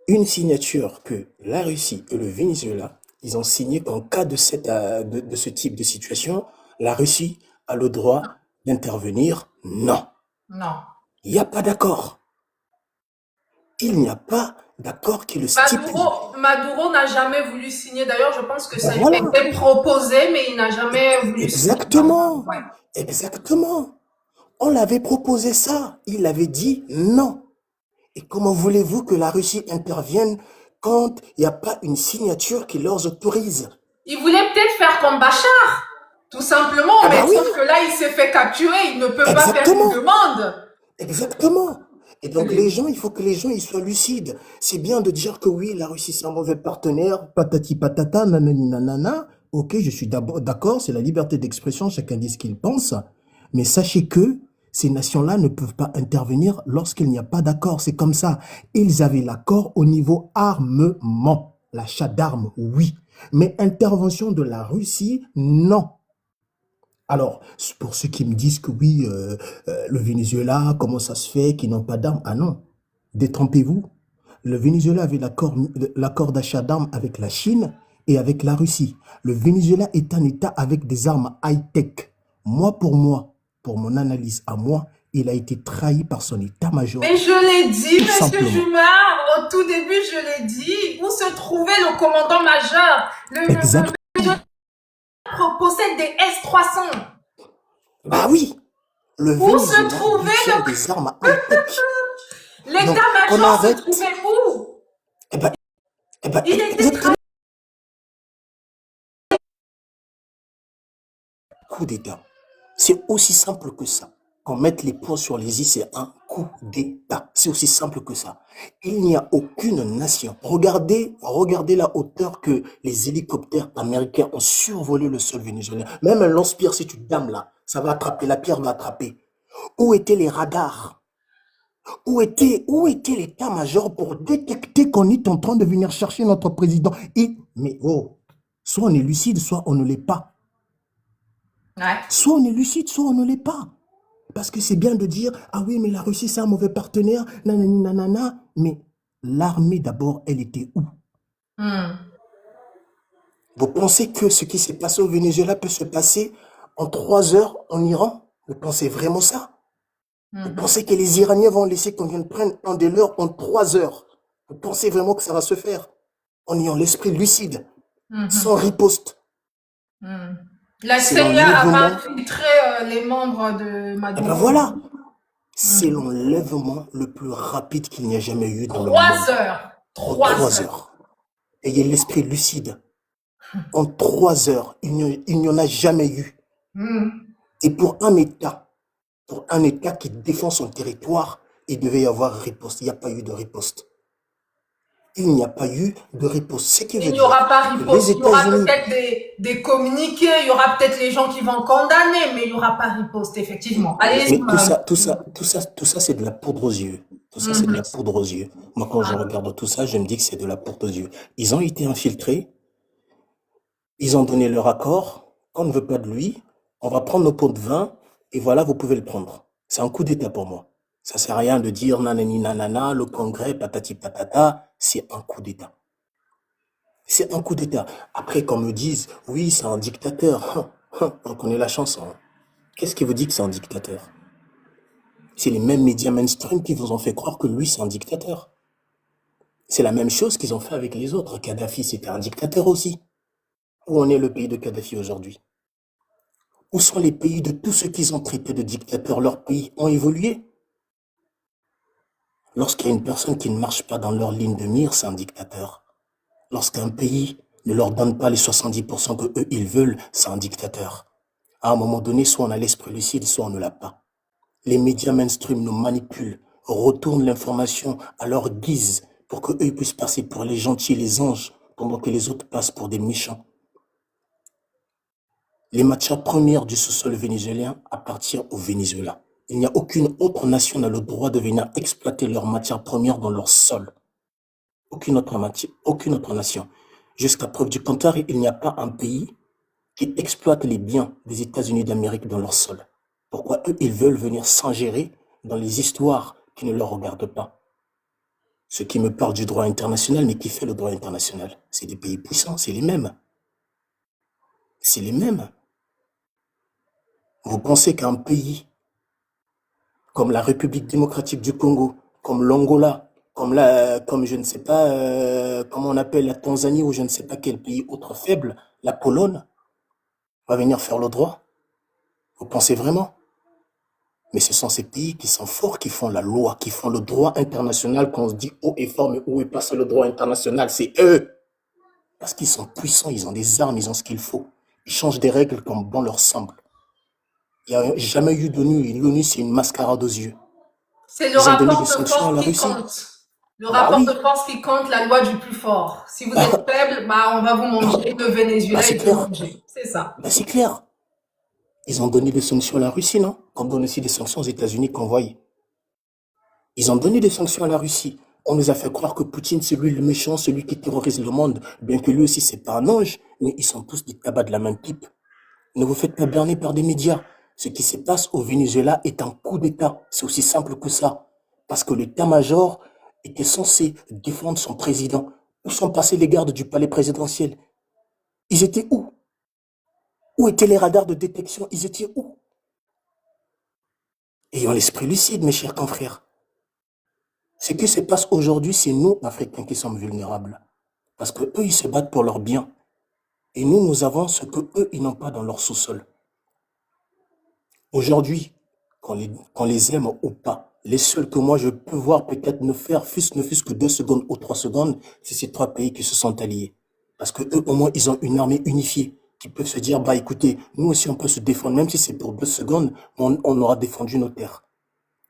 une signature que la Russie et le Venezuela, ils ont signé qu'en cas de ce type de situation, la Russie a le droit d'intervenir? Non. Non. Il n'y a pas d'accord. Il n'y a pas d'accord qui le stipule. Maduro n'a jamais voulu signer. D'ailleurs, je pense que ça a Voilà. été proposé, mais il n'a jamais voulu Exactement. signer. Ouais. Exactement. On l'avait proposé ça. Il avait dit non. Et comment voulez-vous que la Russie intervienne quand il n'y a pas une signature qui leur autorise? Il voulait peut-être faire comme Bachar, tout simplement, Ah mais bah oui. sauf que là, il s'est fait capturer, il ne peut pas faire Exactement. une demande. Exactement. Et donc les gens, il faut que les gens ils soient lucides. C'est bien de dire que oui, la Russie c'est un mauvais partenaire, patati patata, nanani nanana. Ok, je suis d'accord, c'est la liberté d'expression, chacun dit ce qu'il pense. Mais sachez que ces nations-là ne peuvent pas intervenir lorsqu'il n'y a pas d'accord. C'est comme ça. Ils avaient l'accord au niveau armement. L'achat d'armes, oui. Mais intervention de la Russie, non. Alors, pour ceux qui me disent que oui, le Venezuela, comment ça se fait qu'ils n'ont pas d'armes? Ah non, détrompez-vous. Le Venezuela avait l'accord d'achat d'armes avec la Chine et avec la Russie. Le Venezuela est un État avec des armes high-tech. Moi, pour mon analyse à moi, il a été trahi par son état-major. Mais je l'ai dit, Tout monsieur simplement. Jumar, au tout début, je l'ai dit, où se trouvait le commandant-major? Exact. Le possède des S-300. Bah oui, le Où se Venezuela trouvait détient le... des armes high-tech. Donc, on L'état-major se arrête. trouvait où? Eh ben, Il était exactement. Coup d'État. C'est aussi simple que ça. Qu'on mette les points sur les i, c'est un coup d'État. C'est aussi simple que ça. Il n'y a aucune nation. Regardez la hauteur que les hélicoptères américains ont survolé le sol vénézuélien. Même un lance-pierre, si tu dames là, ça va attraper, la pierre va attraper. Où étaient les radars? Où était l'état-major pour détecter qu'on est en train de venir chercher notre président? Mais oh, soit on est lucide, soit on ne l'est pas. Ouais. Soit on est lucide, soit on ne l'est pas. Parce que c'est bien de dire, ah oui, mais la Russie, c'est un mauvais partenaire, nanani, nanana. Mais l'armée, d'abord, elle était où? Vous pensez que ce qui s'est passé au Venezuela peut se passer en 3 heures en Iran? Vous pensez vraiment ça? Vous pensez que les Iraniens vont laisser qu'on vienne prendre un des leurs en 3 heures? Vous pensez vraiment que ça va se faire en ayant l'esprit lucide, sans riposte? La C'est CIA a l'enlèvement. infiltré les membres de Eh Maduro. ben voilà, c'est l'enlèvement le plus rapide qu'il n'y a jamais eu dans le 3 monde. heures. En 3 3 heures. heures. Ayez l'esprit lucide. En 3 heures, il n'y en a jamais eu. Et pour un État qui défend son territoire, il devait y avoir riposte. Il n'y a pas eu de riposte. Il n'y a pas eu de riposte. Ce qui veut Il n'y dire aura pas que riposte. les Il y aura États-Unis... peut-être des communiqués, il y aura peut-être les gens qui vont condamner, mais il n'y aura pas riposte, effectivement. Allez-y. Mais tout ça, c'est de la poudre aux yeux. Tout ça, c'est de la poudre aux yeux. Moi, quand je regarde tout ça, je me dis que c'est de la poudre aux yeux. Ils ont été infiltrés. Ils ont donné leur accord. On ne veut pas de lui. On va prendre nos pots de vin. Et voilà, vous pouvez le prendre. C'est un coup d'État pour moi. Ça sert à rien de dire nanani nanana, le Congrès, patati patata. C'est un coup d'État. C'est un coup d'État. Après, qu'on me dise, oui, c'est un dictateur. On connaît la chanson. Qu'est-ce qui vous dit que c'est un dictateur? C'est les mêmes médias mainstream qui vous ont fait croire que lui, c'est un dictateur. C'est la même chose qu'ils ont fait avec les autres. Kadhafi, c'était un dictateur aussi. Où en est le pays de Kadhafi aujourd'hui? Où sont les pays de tous ceux qu'ils ont traités de dictateurs? Leurs pays ont évolué. Lorsqu'il y a une personne qui ne marche pas dans leur ligne de mire, c'est un dictateur. Lorsqu'un pays ne leur donne pas les 70% que eux ils veulent, c'est un dictateur. À un moment donné, soit on a l'esprit lucide, soit on ne l'a pas. Les médias mainstream nous manipulent, retournent l'information à leur guise pour qu'eux puissent passer pour les gentils, les anges, pendant que les autres passent pour des méchants. Les matières premières du sous-sol vénézuélien appartiennent au Venezuela. Il n'y a aucune autre nation n'a le droit de venir exploiter leurs matières premières dans leur sol. Aucune autre nation. Jusqu'à preuve du contraire, il n'y a pas un pays qui exploite les biens des États-Unis d'Amérique dans leur sol. Pourquoi eux, ils veulent venir s'ingérer dans les histoires qui ne leur regardent pas? Ceux qui me parlent du droit international, mais qui fait le droit international? C'est des pays puissants, c'est les mêmes. C'est les mêmes. Vous pensez qu'un pays comme la République démocratique du Congo, comme l'Angola, comme je ne sais pas, comment on appelle la Tanzanie ou je ne sais pas quel pays autre faible, la Pologne, va venir faire le droit? Vous pensez vraiment? Mais ce sont ces pays qui sont forts, qui font la loi, qui font le droit international, qu'on se dit haut et fort, mais où est passé le droit international? C'est eux. Parce qu'ils sont puissants, ils ont des armes, ils ont ce qu'il faut. Ils changent des règles comme bon leur semble. Il n'y a jamais eu d'ONU. L'ONU, c'est une mascarade aux yeux. C'est le Ils ont donné rapport des de sanctions à la force qui Russie. compte. Le Bah rapport oui. de force qui compte, la loi du plus fort. Si vous êtes faible, on va vous manger. Le Venezuela, Bah, c'est il peut clair. manger. C'est ça. Bah, c'est clair. Ils ont donné des sanctions à la Russie, non? On donne aussi des sanctions aux États-Unis qu'on voit. Ils ont donné des sanctions à la Russie. On nous a fait croire que Poutine, c'est lui le méchant, celui qui terrorise le monde. Bien que lui aussi, c'est pas un ange, mais ils sont tous des tabacs de la même pipe. Ne vous faites pas berner par des médias. Ce qui se passe au Venezuela est un coup d'État. C'est aussi simple que ça. Parce que l'état-major était censé défendre son président. Où sont passés les gardes du palais présidentiel? Ils étaient où? Où étaient les radars de détection? Ils étaient où? Ayons l'esprit lucide, mes chers confrères. Ce qui se passe aujourd'hui, c'est nous, Africains, qui sommes vulnérables. Parce que eux, ils se battent pour leur bien. Et nous avons ce que eux, ils n'ont pas dans leur sous-sol. Aujourd'hui, qu'on les aime ou pas, les seuls que moi je peux voir peut-être ne fût-ce que 2 secondes ou 3 secondes, c'est ces 3 pays qui se sont alliés. Parce que eux, au moins, ils ont une armée unifiée qui peuvent se dire, bah écoutez, nous aussi on peut se défendre, même si c'est pour 2 secondes, on aura défendu nos terres.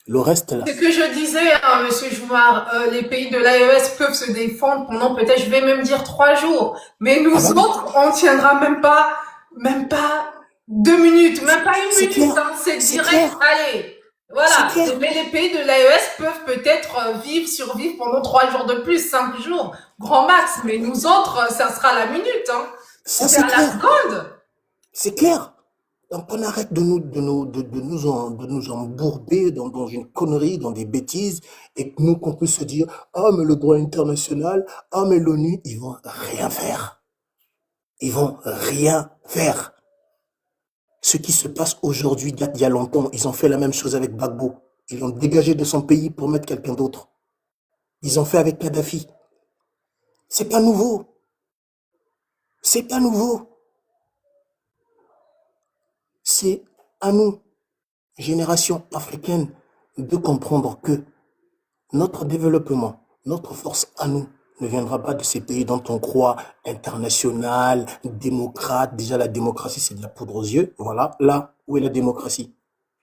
Le reste là. Ce que je disais, hein, Monsieur Joumar, les pays de l'AES peuvent se défendre pendant peut-être, je vais même dire 3 jours. Mais nous autres, on tiendra même pas 2 minutes, même pas 1 minute. Hein, c'est direct. Clair. Allez. Voilà. Mais les pays de l'AES peuvent peut-être survivre pendant 3 jours de plus, 5 jours, grand max. Mais nous autres, ça sera la minute, hein. Ça, c'est clair. La seconde. C'est clair. Donc, on arrête de nous embourber dans une connerie, dans des bêtises, et que nous, qu'on peut se dire, ah, mais le droit international, ah, mais l'ONU, ils vont rien faire. Ils vont rien faire. Ce qui se passe aujourd'hui date d'il y a longtemps. Ils ont fait la même chose avec Gbagbo. Ils l'ont dégagé de son pays pour mettre quelqu'un d'autre. Ils ont fait avec Kadhafi. C'est pas nouveau. C'est pas nouveau. C'est à nous, génération africaine, de comprendre que notre développement, notre force à nous, ne viendra pas de ces pays dont on croit international, démocrate. Déjà, la démocratie, c'est de la poudre aux yeux. Voilà, là, où est la démocratie?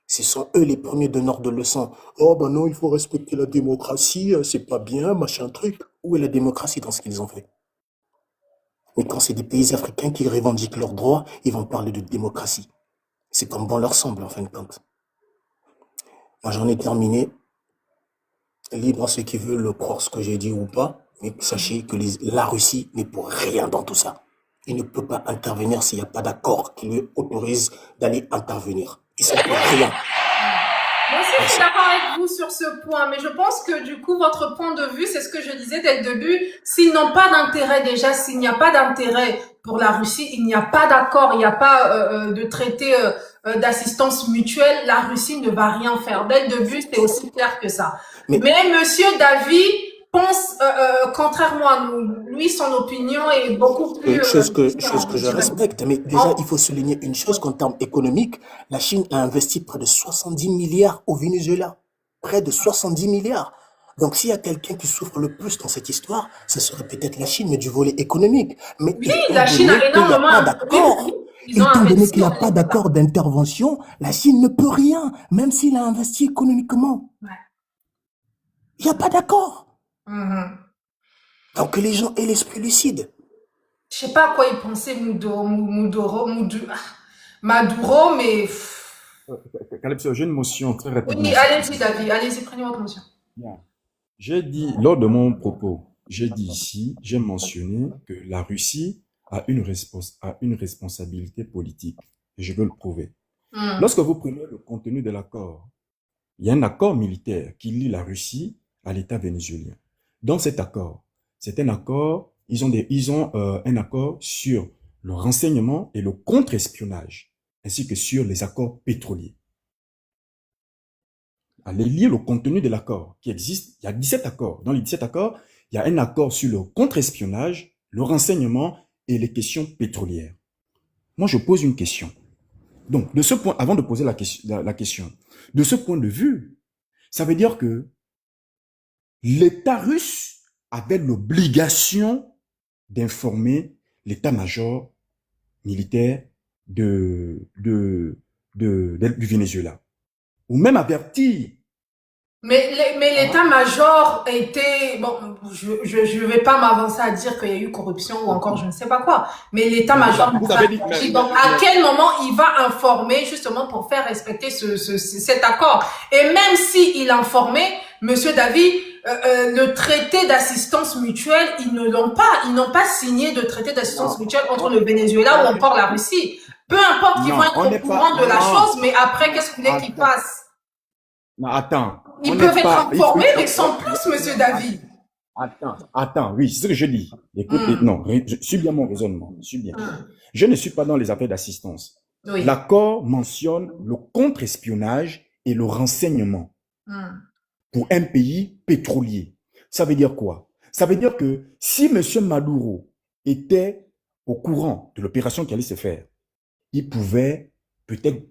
Ce sont eux les premiers donneurs de leçons. Oh, ben non, il faut respecter la démocratie, c'est pas bien, machin truc. Où est la démocratie dans ce qu'ils ont fait? Mais quand c'est des pays africains qui revendiquent leurs droits, ils vont parler de démocratie. C'est comme bon leur semble, en fin de compte. Moi, j'en ai terminé. Libre à ceux qui veulent le croire ce que j'ai dit ou pas. Mais sachez que la Russie n'est pour rien dans tout ça. Il ne peut pas intervenir s'il n'y a pas d'accord qui lui autorise d'aller intervenir. Ils sont pour rien. Moi aussi, je suis d'accord avec vous sur ce point, mais je pense que du coup, votre point de vue, c'est ce que je disais dès le début. S'ils n'ont pas d'intérêt déjà, s'il n'y a pas d'intérêt pour la Russie, il n'y a pas d'accord, il n'y a pas de traité d'assistance mutuelle, la Russie ne va rien faire. Dès le début, c'est aussi clair que ça. Mais Monsieur David pense contrairement à nous. Lui, son opinion est beaucoup plus... chose que je respecte, mais déjà, il faut souligner une chose qu'en termes économiques, la Chine a investi près de 70 milliards au Venezuela. Près de 70 milliards. Donc, s'il y a quelqu'un qui souffre le plus dans cette histoire, ce serait peut-être la Chine, mais du volet économique. Mais oui, la Chine a énormément... Étant donné qu'il n'y a pas d'accord d'intervention, la Chine ne peut rien, même s'il a investi économiquement. Ouais. Il n'y a pas d'accord. Donc, les gens aient l'esprit lucide. Je sais pas à quoi ils pensaient Maduro, mais... Calypso, j'ai une motion très rapidement. Oui, allez-y, David, allez-y, prenez votre motion. Bien. J'ai dit, lors de mon propos, j'ai dit ici, j'ai mentionné que la Russie a une responsabilité politique. Et je veux le prouver. Lorsque vous prenez le contenu de l'accord, il y a un accord militaire qui lie la Russie à l'État vénézuélien. Dans cet accord, c'est un accord, ils ont un accord sur le renseignement et le contre-espionnage, ainsi que sur les accords pétroliers. Allez lire le contenu de l'accord qui existe. Il y a 17 accords. Dans les 17 accords, il y a un accord sur le contre-espionnage, le renseignement et les questions pétrolières. Moi, je pose une question. Donc, de ce point, avant de poser la question, de ce point de vue, ça veut dire que l'État russe avait l'obligation d'informer l'état-major militaire du Venezuela. Ou même avertir. Mais l'état-major était... Bon, je vais pas m'avancer à dire qu'il y a eu corruption ou encore je ne sais pas quoi. Mais l'état-major... Donc, à quel moment il va informer justement pour faire respecter cet accord? Et même s'il informait, Monsieur David, le traité d'assistance mutuelle, ils n'ont pas signé de traité d'assistance mutuelle entre le Venezuela ou encore la Russie. Peu importe qu'ils vont être au courant de la chose, mais après, qu'est-ce que vous voulez qu'ils fassent? Non, attends. Ils peuvent être informés, mais sans plus, Monsieur David. Attends, oui, c'est ce que je dis. Écoute, non, je suis bien mon raisonnement, je suis bien. Je ne suis pas dans les affaires d'assistance. Oui. L'accord mentionne le contre-espionnage et le renseignement Mhm. pour un pays pétrolier. Ça veut dire quoi? Ça veut dire que si M. Maduro était au courant de l'opération qui allait se faire, il pouvait peut-être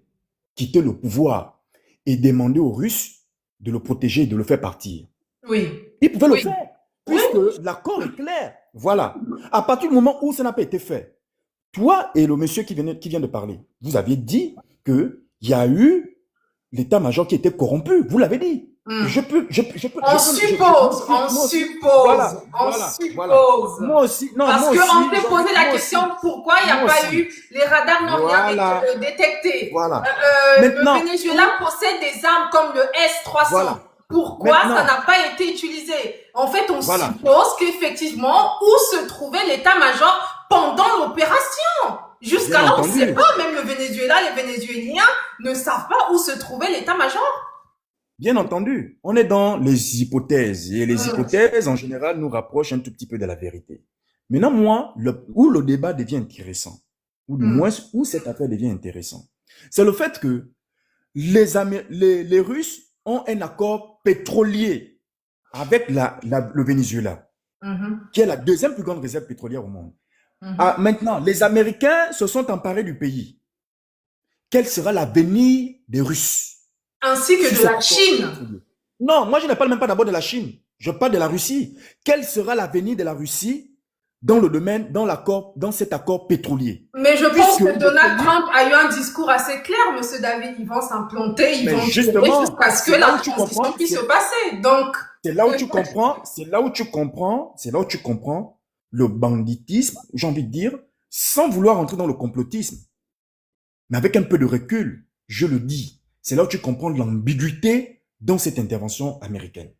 quitter le pouvoir et demander aux Russes de le protéger et de le faire partir. Oui. Il pouvait le Oui. faire, puisque l'accord est clair. Voilà. À partir du moment où ça n'a pas été fait, toi et le monsieur qui vient de parler, vous aviez dit qu'il y a eu l'état-major qui était corrompu. Vous l'avez dit. Mm. On suppose. Moi aussi, non, parce moi qu'on aussi, s'est posé la question pourquoi il n'y a moi pas aussi. eu les radars n'ont Voilà. rien détecté. Voilà. Le Maintenant, Venezuela possède des armes comme le S-300. Voilà. Pourquoi Maintenant. ça n'a pas été utilisé? En fait, on Voilà. suppose qu'effectivement, où se trouvait l'état-major pendant l'opération? Jusqu'à Bien là, on ne entendu. sait pas. Même le Venezuela, les Vénézuéliens ne savent pas où se trouvait l'état-major. Bien entendu, on est dans les hypothèses. Et les hypothèses, en général, nous rapprochent un tout petit peu de la vérité. Maintenant, moi, où le débat devient intéressant, ou du moins où cette affaire devient intéressante, c'est le fait que les Russes ont un accord pétrolier avec le Venezuela, qui est la deuxième plus grande réserve pétrolière au monde. Ah, maintenant, les Américains se sont emparés du pays. Quel sera l'avenir des Russes? Ainsi que de la Chine. Non, moi je ne parle même pas d'abord de la Chine. Je parle de la Russie. Quel sera l'avenir de la Russie dans le domaine, dans cet accord pétrolier? Mais je pense que Donald Trump a eu un discours assez clair, monsieur David. Ils vont s'implanter, ils vont justement, jusqu'à ce que la transition puisse se passer. Donc, c'est là où tu comprends le banditisme, j'ai envie de dire, sans vouloir entrer dans le complotisme. Mais avec un peu de recul, je le dis, c'est là où tu comprends l'ambiguïté dans cette intervention américaine.